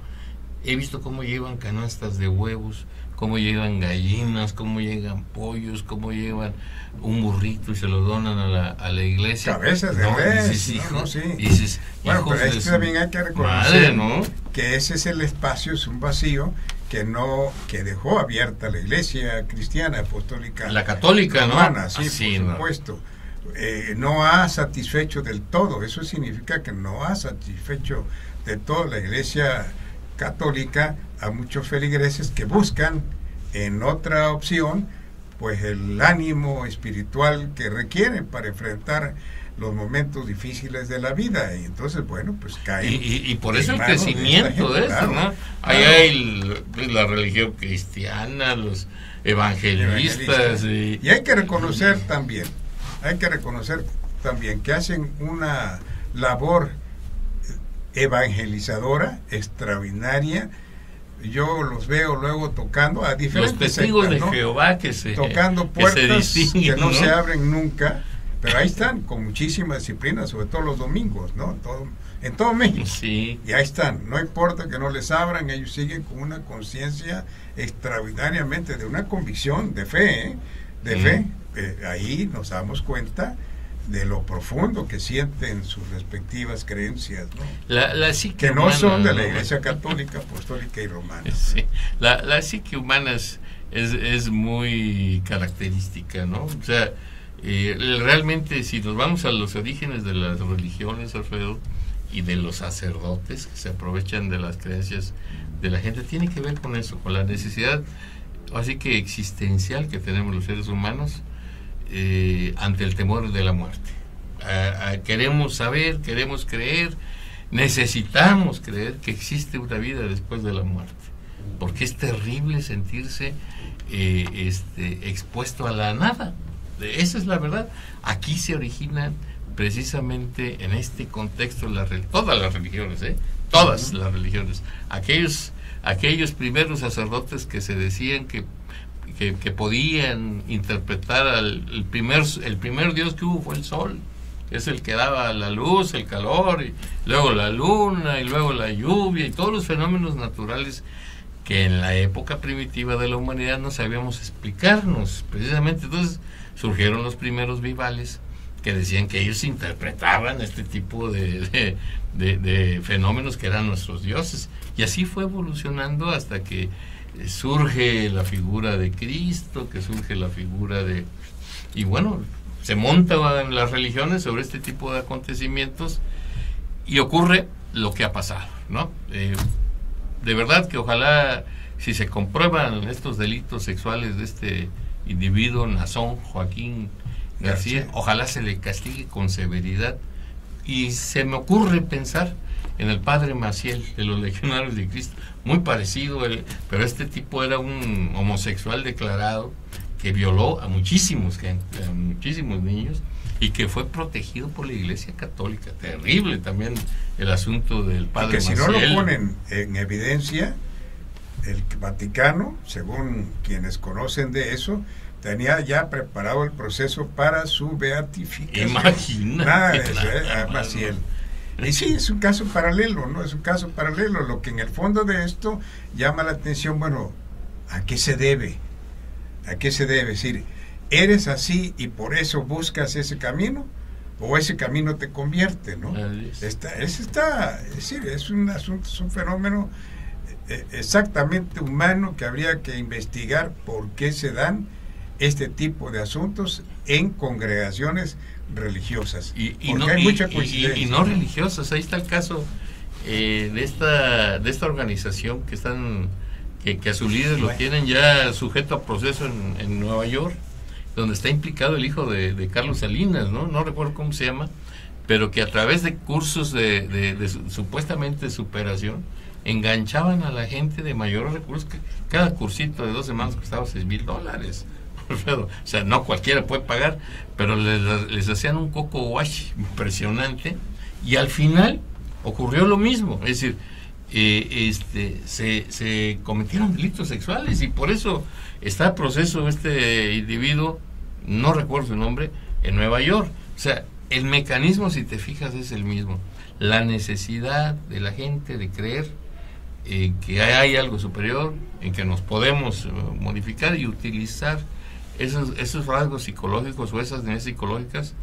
S2: He visto cómo llevan canastas de huevos, cómo llevan gallinas, cómo llevan pollos, cómo llevan un burrito y se lo donan a la iglesia.
S3: Cabezas de res.
S2: Dices,
S3: bueno, pero esto también hay que reconocer, ¿no?, que ese es el espacio, es un vacío que dejó abierta la iglesia cristiana apostólica,
S2: la católica,
S3: romana,
S2: ¿no?
S3: Sí, por supuesto. No ha satisfecho del todo. Eso significa que no ha satisfecho de todo la iglesia católica a muchos feligreses que buscan en otra opción pues el ánimo espiritual que requieren para enfrentar los momentos difíciles de la vida, y entonces bueno, pues caen
S2: y por eso el crecimiento de esto, ¿no? Ahí hay la religión cristiana, los evangelistas y
S3: hay que reconocer también que hacen una labor evangelizadora extraordinaria. Yo los veo luego tocando a diferentes
S2: los testigos
S3: sectas, ¿no?,
S2: de Jehová
S3: tocando puertas que no
S2: ¿no?
S3: se abren nunca, pero ahí están con muchísima disciplina, sobre todo los domingos, ¿no? En todo México.
S2: Sí.
S3: Y ahí están, no importa que no les abran, ellos siguen con una conciencia extraordinariamente, de una convicción de fe, fe. Ahí nos damos cuenta de lo profundo que sienten sus respectivas creencias, ¿no?
S2: La psique
S3: que no
S2: humana,
S3: son de la Iglesia Católica, Apostólica y Romana.
S2: Sí. La psique humana es muy característica, ¿no? O sea, realmente si nos vamos a los orígenes de las religiones, Alfredo, y de los sacerdotes que se aprovechan de las creencias de la gente, tiene que ver con eso, con la necesidad así que existencial que tenemos los seres humanos ante el temor de la muerte. Queremos saber, queremos creer, necesitamos creer que existe una vida después de la muerte, porque es terrible sentirse expuesto a la nada. Esa es la verdad. Aquí se originan precisamente en este contexto todas las religiones, todas las religiones. Aquellos primeros sacerdotes que se decían que podían interpretar el primer Dios que hubo fue el sol, que es el que daba la luz, el calor, y luego la luna, y luego la lluvia, y todos los fenómenos naturales que en la época primitiva de la humanidad no sabíamos explicarnos, precisamente. Entonces surgieron los primeros vivales que decían que ellos interpretaban este tipo de fenómenos que eran nuestros dioses, y así fue evolucionando hasta que surge la figura de Cristo, que surge la figura y bueno, se montan las religiones sobre este tipo de acontecimientos y ocurre lo que ha pasado, ¿no? De verdad que ojalá, si se comprueban estos delitos sexuales de este individuo Nazón Joaquín García, ojalá se le castigue con severidad. Y se me ocurre pensar en el padre Maciel de los Legionarios de Cristo, muy parecido, pero este tipo era un homosexual declarado que violó a muchísimos niños y que fue protegido por la Iglesia Católica. Terrible también el asunto del padre Maciel.
S3: Porque si no lo ponen en evidencia, el Vaticano, según quienes conocen de eso, tenía ya preparado el proceso para su beatificación.
S2: Imagínate.
S3: Nada de eso, Maciel. Y sí, es un caso paralelo, ¿no? Es un caso paralelo. Lo que en el fondo de esto llama la atención, bueno, ¿a qué se debe? ¿A qué se debe? Es decir, ¿eres así y por eso buscas ese camino? ¿O ese camino te convierte, no? Es decir, es un asunto, es un fenómeno exactamente humano que habría que investigar por qué se dan este tipo de asuntos en congregaciones religiosas,
S2: y no religiosas. Ahí está el caso de esta organización que a su líder lo tienen ya sujeto a proceso en Nueva York, donde está implicado el hijo de Carlos Salinas, no recuerdo cómo se llama, pero que a través de cursos de supuestamente superación enganchaban a la gente de mayores recursos. Que cada cursito de 2 semanas costaba $6,000. O sea, no cualquiera puede pagar, pero les hacían un coco wash impresionante, y al final ocurrió lo mismo. Es decir, se cometieron delitos sexuales, y por eso está en proceso este individuo, no recuerdo su nombre, en Nueva York. O sea, el mecanismo, si te fijas, es el mismo. La necesidad de la gente de creer que hay algo superior, en que nos podemos modificar y utilizar esos rasgos psicológicos o esas necesidades psicológicas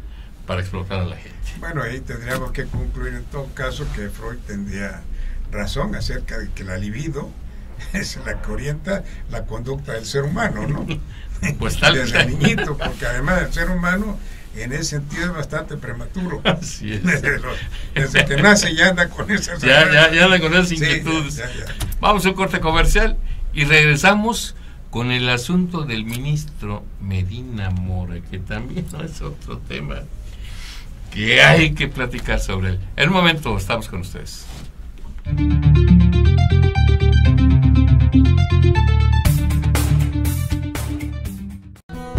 S2: para explotar a la gente.
S3: Bueno, ahí tendríamos que concluir en todo caso que Freud tendría razón acerca de que la libido es la que orienta la conducta del ser humano, ¿no?
S2: Pues tal
S3: desde niñito, porque además el ser humano en ese sentido es bastante prematuro.
S2: Así es.
S3: Desde que nace ya anda con esas
S2: ya anda con esas inquietudes.
S3: Sí, ya.
S2: Vamos a un corte comercial y regresamos con el asunto del ministro Medina Mora, que también es otro tema que hay que platicar sobre él. En un momento estamos con ustedes.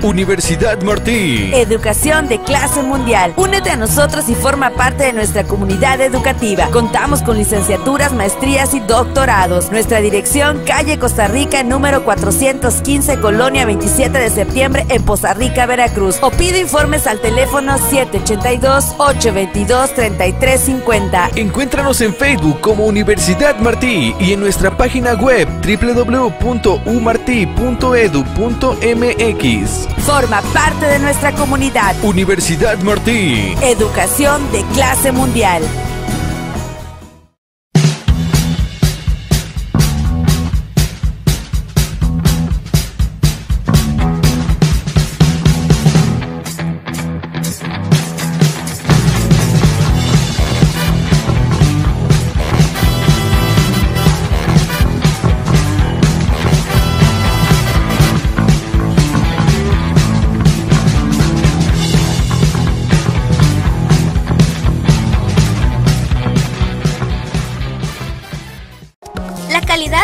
S1: Universidad Martí.
S5: Educación de clase mundial. Únete a nosotros y forma parte de nuestra comunidad educativa. Contamos con licenciaturas, maestrías y doctorados. Nuestra dirección, calle Costa Rica, número 415, Colonia 27 de septiembre, en Poza Rica, Veracruz. O pide informes al teléfono 782-822-3350.
S1: Encuéntranos en Facebook como Universidad Martí y en nuestra página web www.umarti.edu.mx.
S7: Forma parte de nuestra comunidad.
S1: Universidad Martí.
S7: Educación de clase mundial.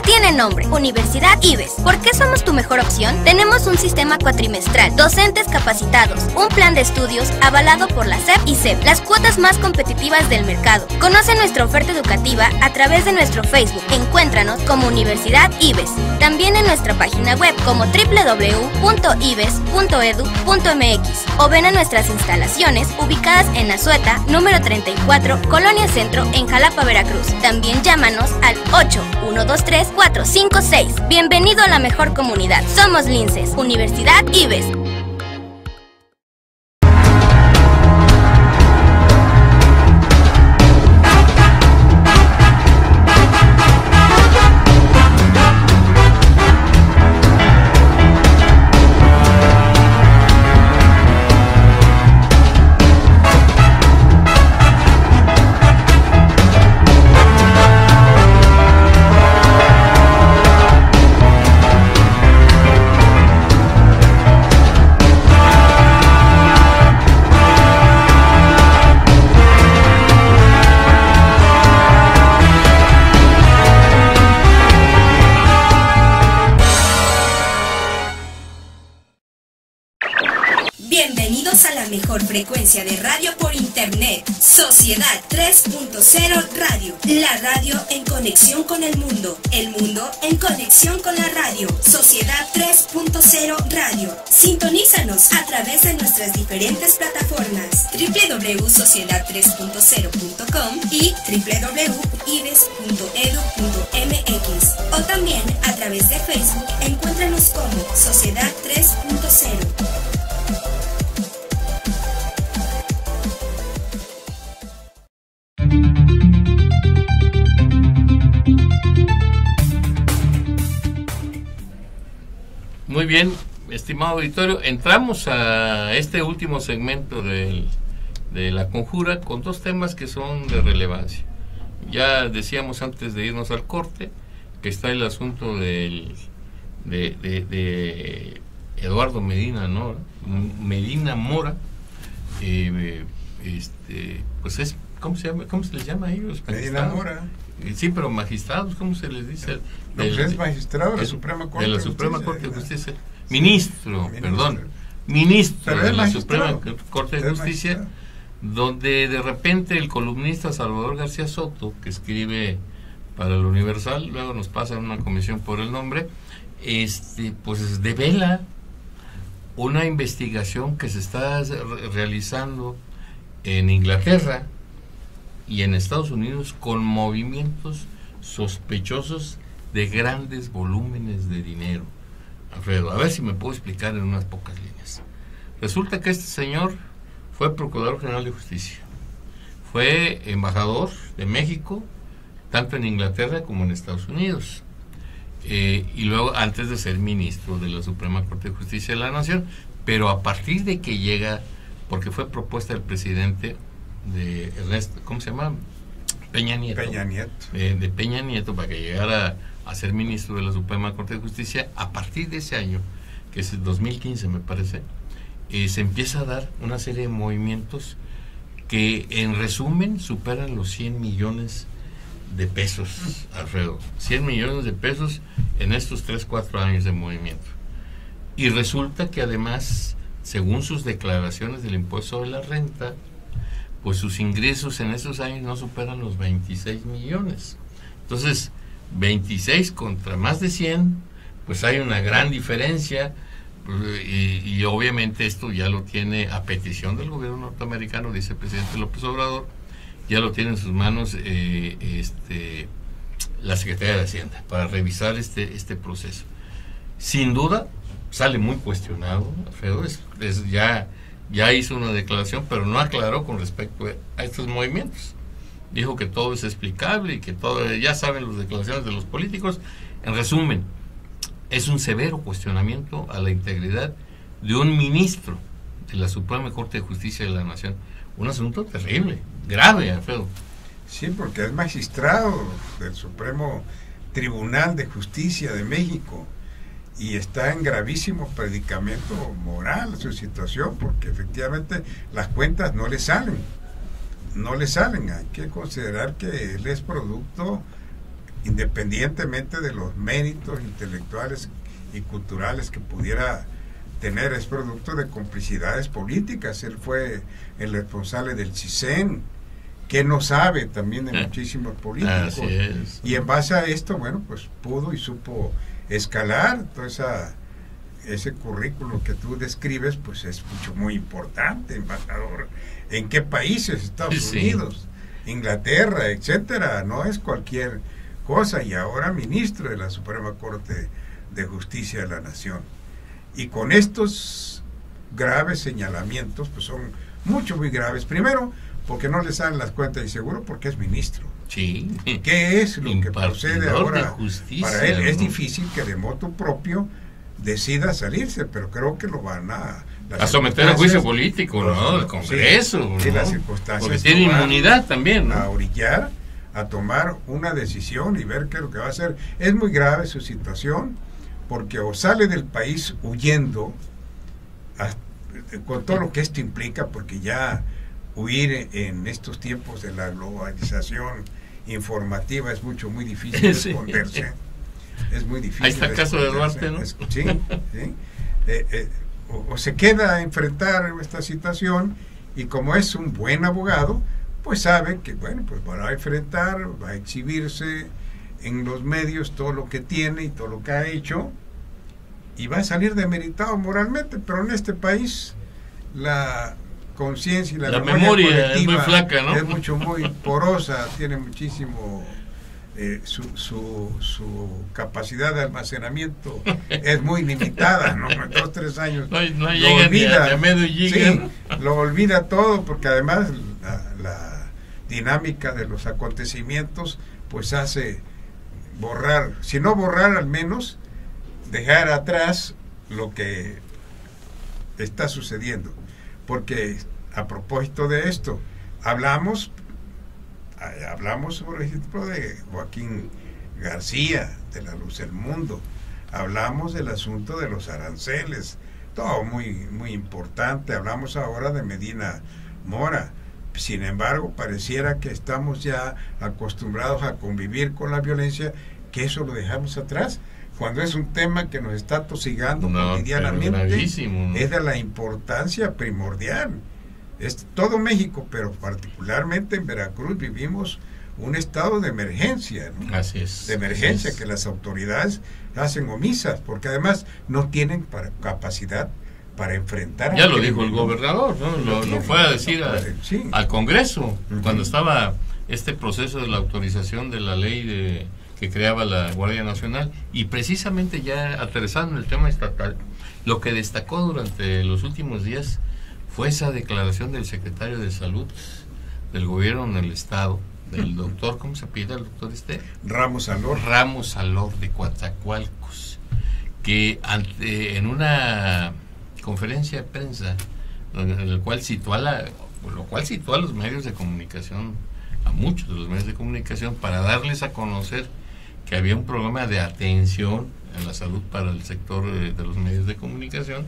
S4: Tiene nombre, Universidad IBES. ¿Por qué somos tu mejor opción? Tenemos un sistema cuatrimestral, docentes capacitados, un plan de estudios avalado por la SEP y CEP, las cuotas más competitivas del mercado. Conoce nuestra oferta educativa a través de nuestro Facebook. Encuéntranos como Universidad IBES. También en nuestra página web como www.ibes.edu.mx o ven a nuestras instalaciones ubicadas en Azueta, número 34, Colonia Centro, en Jalapa, Veracruz. También llámanos al 8123-456. Bienvenido a la mejor comunidad. Somos Linces, Universidad IBES.
S6: Bienvenidos a la mejor frecuencia de radio por internet, Sociedad 3.0 Radio, la radio en conexión con el mundo en conexión con la radio, Sociedad 3.0 Radio. Sintonízanos a través de nuestras diferentes plataformas, www.sociedad3.0.com y www.ibes.edu.mx, o también a través de Facebook. Encuéntranos como Sociedad 3.0.
S2: Muy bien, estimado auditorio, entramos a este último segmento de la conjura con dos temas que son de relevancia. Ya decíamos antes de irnos al corte que está el asunto de Eduardo Medina Mora, pues es, ¿cómo se les llama a ellos?
S3: Medina Mora.
S2: Sí, pero magistrados, ¿cómo se les dice?
S3: Es magistrado de la Suprema Corte
S2: de la Suprema Corte de Justicia. Ministro de la Suprema Corte de Justicia, donde de repente el columnista Salvador García Soto, que escribe para el Universal, luego nos pasa en una comisión por el nombre, pues devela una investigación que se está realizando en Inglaterra y en Estados Unidos con movimientos sospechosos de grandes volúmenes de dinero. Alfredo, a ver si me puedo explicar en unas pocas líneas. Resulta que este señor fue Procurador General de Justicia, fue embajador de México, tanto en Inglaterra como en Estados Unidos, y luego antes de ser ministro de la Suprema Corte de Justicia de la Nación, pero a partir de que llega, porque fue propuesta del presidente de Ernesto, ¿cómo se llama? Peña Nieto. De Peña Nieto, para que llegara a ser ministro de la Suprema Corte de Justicia. A partir de ese año, que es el 2015 me parece, se empieza a dar una serie de movimientos que en resumen superan los 100 millones de pesos, Alfredo. 100 millones de pesos en estos 3-4 años de movimiento. Y resulta que además, según sus declaraciones del impuesto sobre la renta, pues sus ingresos en esos años no superan los 26 millones. Entonces, 26 contra más de 100, pues hay una gran diferencia, y obviamente esto ya lo tiene a petición del gobierno norteamericano, dice el presidente López Obrador, ya lo tiene en sus manos la Secretaría de Hacienda para revisar este proceso. Sin duda, sale muy cuestionado, Alfredo, ya hizo una declaración, pero no aclaró con respecto a estos movimientos. Dijo que todo es explicable y que todo, ya saben las declaraciones de los políticos. En resumen, es un severo cuestionamiento a la integridad de un ministro de la Suprema Corte de Justicia de la Nación. Un asunto terrible, grave, Alfredo.
S3: Sí, porque es magistrado del Supremo Tribunal de Justicia de México y está en gravísimo predicamento moral su situación, porque efectivamente las cuentas no le salen. Hay que considerar que él es producto, independientemente de los méritos intelectuales y culturales que pudiera tener, es producto de complicidades políticas. Él fue el responsable del CISEN, que no sabe también de muchísimos políticos.
S2: Así es.
S3: Y en base a esto, bueno, pues pudo y supo escalar todo ese currículo que tú describes, pues es muy importante, embajador. ¿En qué países? Estados Unidos, Inglaterra, etcétera. No es cualquier cosa. Y ahora ministro de la Suprema Corte de Justicia de la Nación. Y con estos graves señalamientos, pues son muy graves. Primero, porque no le salen las cuentas, y seguro porque es ministro.
S2: Sí.
S3: ¿Qué es lo que procede ahora
S2: justicia,
S3: para él?
S2: ¿no?
S3: Es difícil que de motu propio decida salirse, pero creo que lo van a
S2: someter a juicio político, ¿no? El Congreso,
S3: sí,
S2: ¿no?
S3: Las circunstancias
S2: porque tiene inmunidad también, ¿no?
S3: A orillar a tomar una decisión y ver qué es lo que va a hacer. Es muy grave su situación, porque o sale del país huyendo, con todo lo que esto implica, porque ya huir en estos tiempos de la globalización informativa es muy difícil esconderse. Es muy difícil.
S2: Ahí está el caso de Duarte, ¿no?
S3: Sí. O se queda a enfrentar esta situación, y como es un buen abogado, pues sabe que, bueno, pues va a enfrentar, va a exhibirse en los medios todo lo que tiene y todo lo que ha hecho, y va a salir demeritado moralmente. Pero en este país la conciencia y la
S2: memoria es muy flaca, ¿no?
S3: Es muy porosa, tiene muchísimo, su capacidad de almacenamiento es muy limitada, ¿no? En 2 o 3 años
S2: no
S3: lo
S2: llega
S3: olvida,
S2: ni a medio giga.
S3: sí, lo olvida todo, porque además la dinámica de los acontecimientos pues hace borrar, si no borrar, al menos dejar atrás lo que está sucediendo. Porque a propósito de esto, hablamos por ejemplo de Joaquín García, de La Luz del Mundo, hablamos del asunto de los aranceles, todo muy importante. Hablamos ahora de Medina Mora. Sin embargo, pareciera que estamos ya acostumbrados a convivir con la violencia, que eso lo dejamos atrás, cuando es un tema que nos está atosigando cotidianamente.
S2: ¿No?
S3: Es de la importancia primordial. Es todo México, pero particularmente en Veracruz vivimos un estado de emergencia, ¿no?
S2: Así es.
S3: De emergencia, que las autoridades hacen omisas, porque además no tienen capacidad para enfrentar.
S2: Ya lo dijo el gobernador, ¿no? Lo fue a decir al Congreso, cuando estaba este proceso de la autorización de la ley que creaba la Guardia Nacional, y precisamente ya aterrizando en el tema estatal, lo que destacó durante los últimos días fue esa declaración del secretario de Salud del gobierno en el estado, del doctor, ¿cómo se pide el doctor
S3: Ramos
S2: Alor de Coatzacoalcos, que en una conferencia de prensa en el cual citó a los medios de comunicación, a muchos de los medios de comunicación, para darles a conocer que había un programa de atención en la salud para el sector de los medios de comunicación.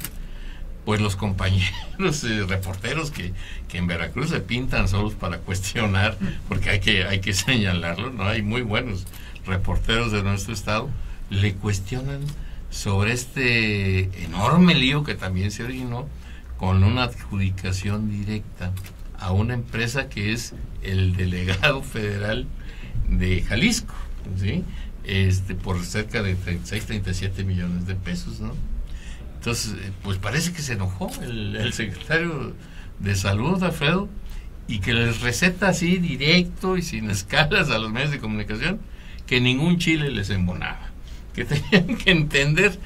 S2: Pues los compañeros reporteros que en Veracruz se pintan solos para cuestionar, porque hay que señalarlo, ¿no? Hay muy buenos reporteros de nuestro estado, le cuestionan sobre este enorme lío que también se originó con una adjudicación directa a una empresa que es el delegado federal de Jalisco, ¿sí? Por cerca de 37 millones de pesos, ¿no? Entonces, pues parece que se enojó el secretario de Salud, Alfredo, y que les receta así directo y sin escalas a los medios de comunicación que ningún chile les embonaba, que tenían que entender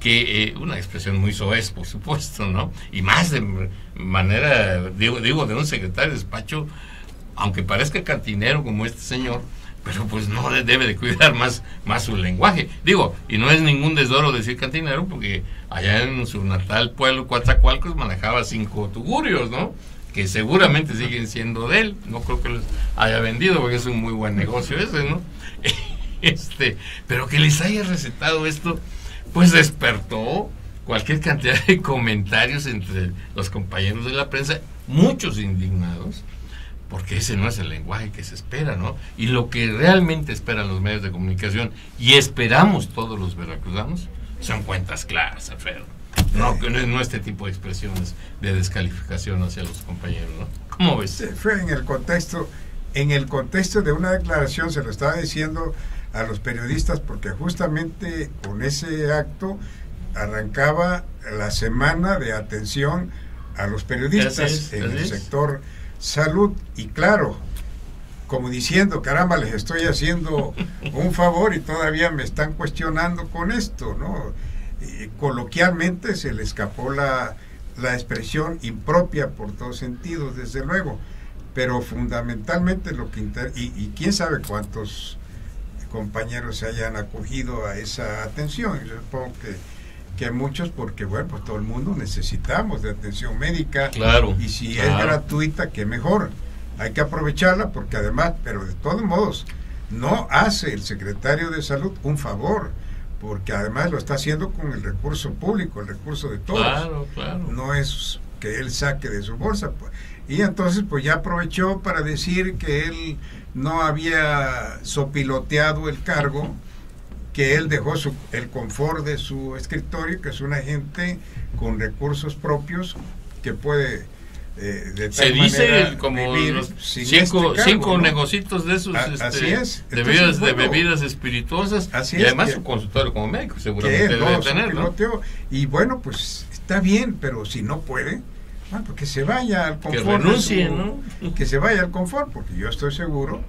S2: que una expresión muy soez, por supuesto, ¿no? Y más de manera, digo, de un secretario de despacho, aunque parezca cantinero como este señor, pero pues no debe de cuidar más su lenguaje. Digo, y no es ningún desdoro decir cantinero, porque allá en su natal pueblo, Coatzacoalcos, manejaba 5 tugurios, ¿no? Que seguramente siguen siendo de él. No creo que los haya vendido, porque es un muy buen negocio ese, ¿no? Pero que les haya recetado esto, pues despertó cualquier cantidad de comentarios entre los compañeros de la prensa, muchos indignados, porque ese no es el lenguaje que se espera, ¿no? Y lo que realmente esperan los medios de comunicación, y esperamos todos los veracruzanos, son cuentas claras, Alfredo. No este tipo de expresiones de descalificación hacia los compañeros, ¿no? ¿Cómo ves?
S3: Fue en el contexto de una declaración, se lo estaba diciendo a los periodistas, porque justamente con ese acto arrancaba la semana de atención a los periodistas en el sector salud, y claro, como diciendo, caramba, les estoy haciendo un favor y todavía me están cuestionando con esto, ¿no? Coloquialmente se le escapó la expresión impropia por todos sentidos, desde luego, pero fundamentalmente lo que y quién sabe cuántos compañeros se hayan acogido a esa atención. Yo supongo que muchos, porque bueno, pues todo el mundo necesitamos de atención médica,
S2: claro,
S3: y si es gratuita, qué mejor, hay que aprovecharla, porque además, pero de todos modos, no hace el secretario de Salud un favor, porque además lo está haciendo con el recurso público, el recurso de todos.
S2: Claro.
S3: No es que él saque de su bolsa. Y entonces pues ya aprovechó para decir que él no había sopiloteado el cargo, que él dejó el confort de su escritorio, que es una gente con recursos propios que puede de
S2: se
S3: tal
S2: dice
S3: manera
S2: como
S3: vivir
S2: los
S3: sin
S2: cinco
S3: ¿no?
S2: negocitos de esos
S3: así es.
S2: de
S3: Entonces,
S2: bebidas,
S3: bueno,
S2: de bebidas espirituosas,
S3: así
S2: y
S3: es,
S2: además
S3: que,
S2: su consultorio como médico seguramente
S3: que
S2: debe tener, ¿no?
S3: Y bueno, pues está bien, pero si no puede, bueno, pues que se vaya al confort,
S2: que renuncie, ¿no?
S3: Que se vaya al confort, porque yo estoy seguro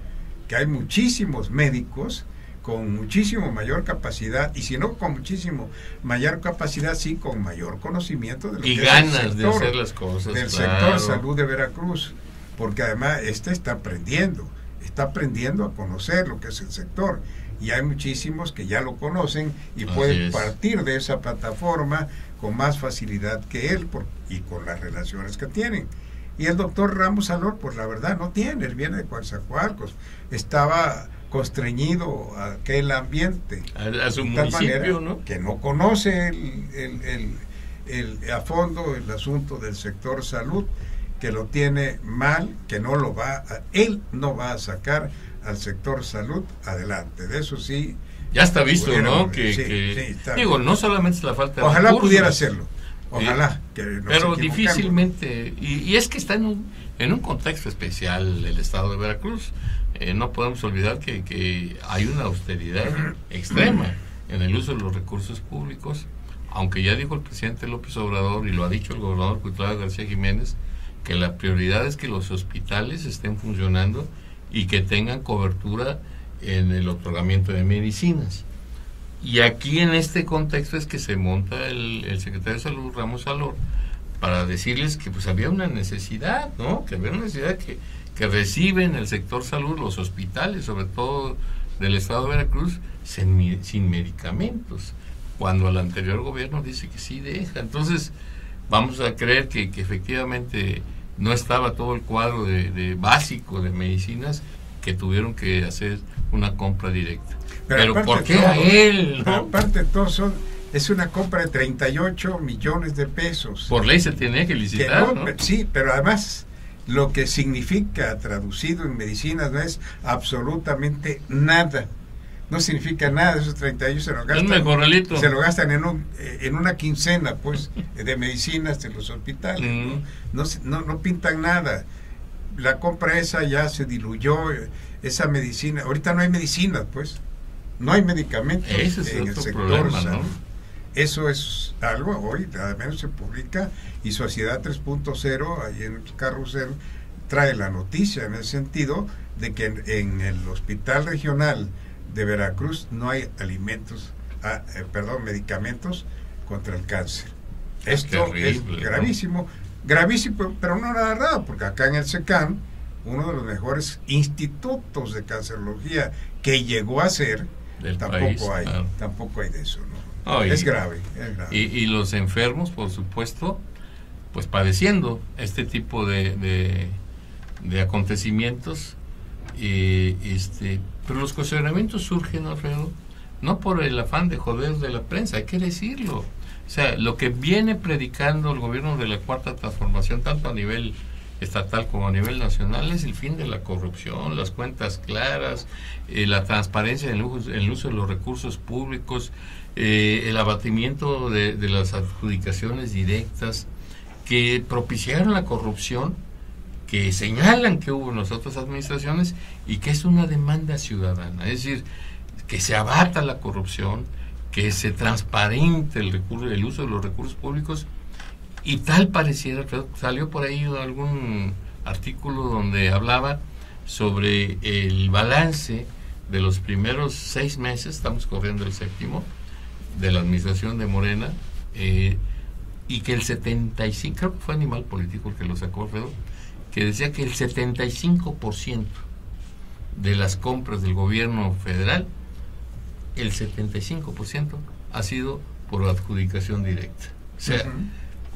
S3: que hay muchísimos médicos con muchísimo mayor capacidad, y si no con muchísimo mayor capacidad, sí con mayor conocimiento de lo
S2: y
S3: que
S2: ganas
S3: es el sector,
S2: de hacer las cosas
S3: del
S2: claro.
S3: sector salud de Veracruz, porque además está aprendiendo a conocer lo que es el sector, y hay muchísimos que ya lo conocen y pueden partir de esa plataforma con más facilidad que él y con las relaciones que tienen. Y el doctor Ramos Salor, pues la verdad no tiene, él viene de Coatzacoalcos, estaba constreñido a aquel ambiente
S2: a su
S3: de tal
S2: municipio,
S3: manera,
S2: ¿no?
S3: Que no conoce a fondo el asunto del sector salud, que lo tiene mal, que él no va a sacar al sector salud adelante. De eso sí.
S2: Ya está visto, ¿no? Digo, no solamente es la falta de
S3: ojalá
S2: recursos,
S3: pudiera hacerlo. Ojalá. Que
S2: pero difícilmente. Y es que está en un contexto especial el estado de Veracruz. No podemos olvidar que hay una austeridad extrema en el uso de los recursos públicos, aunque ya dijo el presidente López Obrador y lo ha dicho el gobernador Cuitlava García Jiménez, que la prioridad es que los hospitales estén funcionando y que tengan cobertura en el otorgamiento de medicinas. Y aquí en este contexto es que se monta el secretario de Salud, Ramos Salor, para decirles que pues había una necesidad, ¿no? Que había una necesidad que reciben el sector salud, los hospitales, sobre todo del estado de Veracruz, sin medicamentos, cuando el anterior gobierno dice que sí deja. Entonces vamos a creer que efectivamente no estaba todo el cuadro de básico de medicinas, que tuvieron que hacer una compra directa. Pero ¿por qué a él? ¿No?
S3: Aparte de todo, es una compra de 38 millones de pesos.
S2: Por ley se tenía que licitar, ¿no?
S3: Sí, pero además lo que significa traducido en medicinas no es absolutamente nada. No significa nada. Esos 38 se lo gastan en una quincena, pues, de medicinas de los hospitales. No pintan nada. La compra esa ya se diluyó, esa medicina. Ahorita no hay medicinas, pues. No hay medicamentos en el sector
S2: problema,
S3: salud.
S2: ¿no?
S3: Eso es algo, hoy al menos se publica, y Sociedad 3.0, ahí en el Carrusel, trae la noticia en el sentido de que en el Hospital Regional de Veracruz no hay medicamentos contra el cáncer. Esto
S2: terrible,
S3: es gravísimo, gravísimo, pero no nada raro, porque acá en el SECAM, uno de los mejores institutos de cancerología que llegó a ser,
S2: Del país, claro.
S3: tampoco hay de eso, ¿no?
S2: No,
S3: Es grave.
S2: Y los enfermos, por supuesto, pues padeciendo este tipo de acontecimientos. Pero los cuestionamientos surgen, Alfredo, no por el afán de joder de la prensa, hay que decirlo. O sea, lo que viene predicando el gobierno de la Cuarta Transformación, tanto a nivel estatal como a nivel nacional, es el fin de la corrupción, las cuentas claras, la transparencia en el uso de los recursos públicos, el abatimiento de las adjudicaciones directas que propiciaron la corrupción, que señalan que hubo en las otras administraciones y que es una demanda ciudadana, es decir, que se abata la corrupción, que se transparente el uso de los recursos públicos. Y tal pareciera, salió por ahí algún artículo donde hablaba sobre el balance de los primeros 6 meses, estamos corriendo el 7º, de la administración de Morena, y que el 75%, creo que fue Animal Político el que lo sacó, Alfredo, que decía que el 75% de las compras del gobierno federal, el 75% ha sido por adjudicación directa. O sea,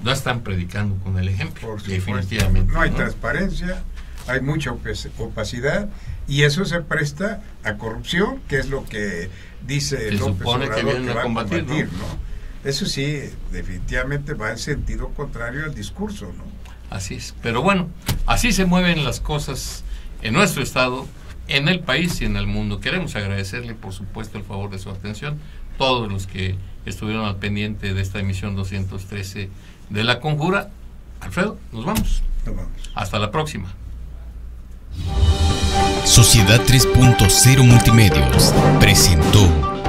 S2: no están predicando con el ejemplo, definitivamente.
S3: No hay transparencia, hay mucha opacidad, y eso se presta a corrupción, que es lo que dice López Obrador
S2: que vienen a combatir, ¿no?
S3: Eso sí, definitivamente va en sentido contrario al discurso, ¿no?
S2: Así es. Pero bueno, así se mueven las cosas en nuestro estado, en el país y en el mundo. Queremos agradecerle, por supuesto, el favor de su atención, todos los que estuvieron al pendiente de esta emisión 213 de La Conjura. Alfredo, nos vamos. Hasta la próxima.
S8: Sociedad 3.0 Multimedios presentó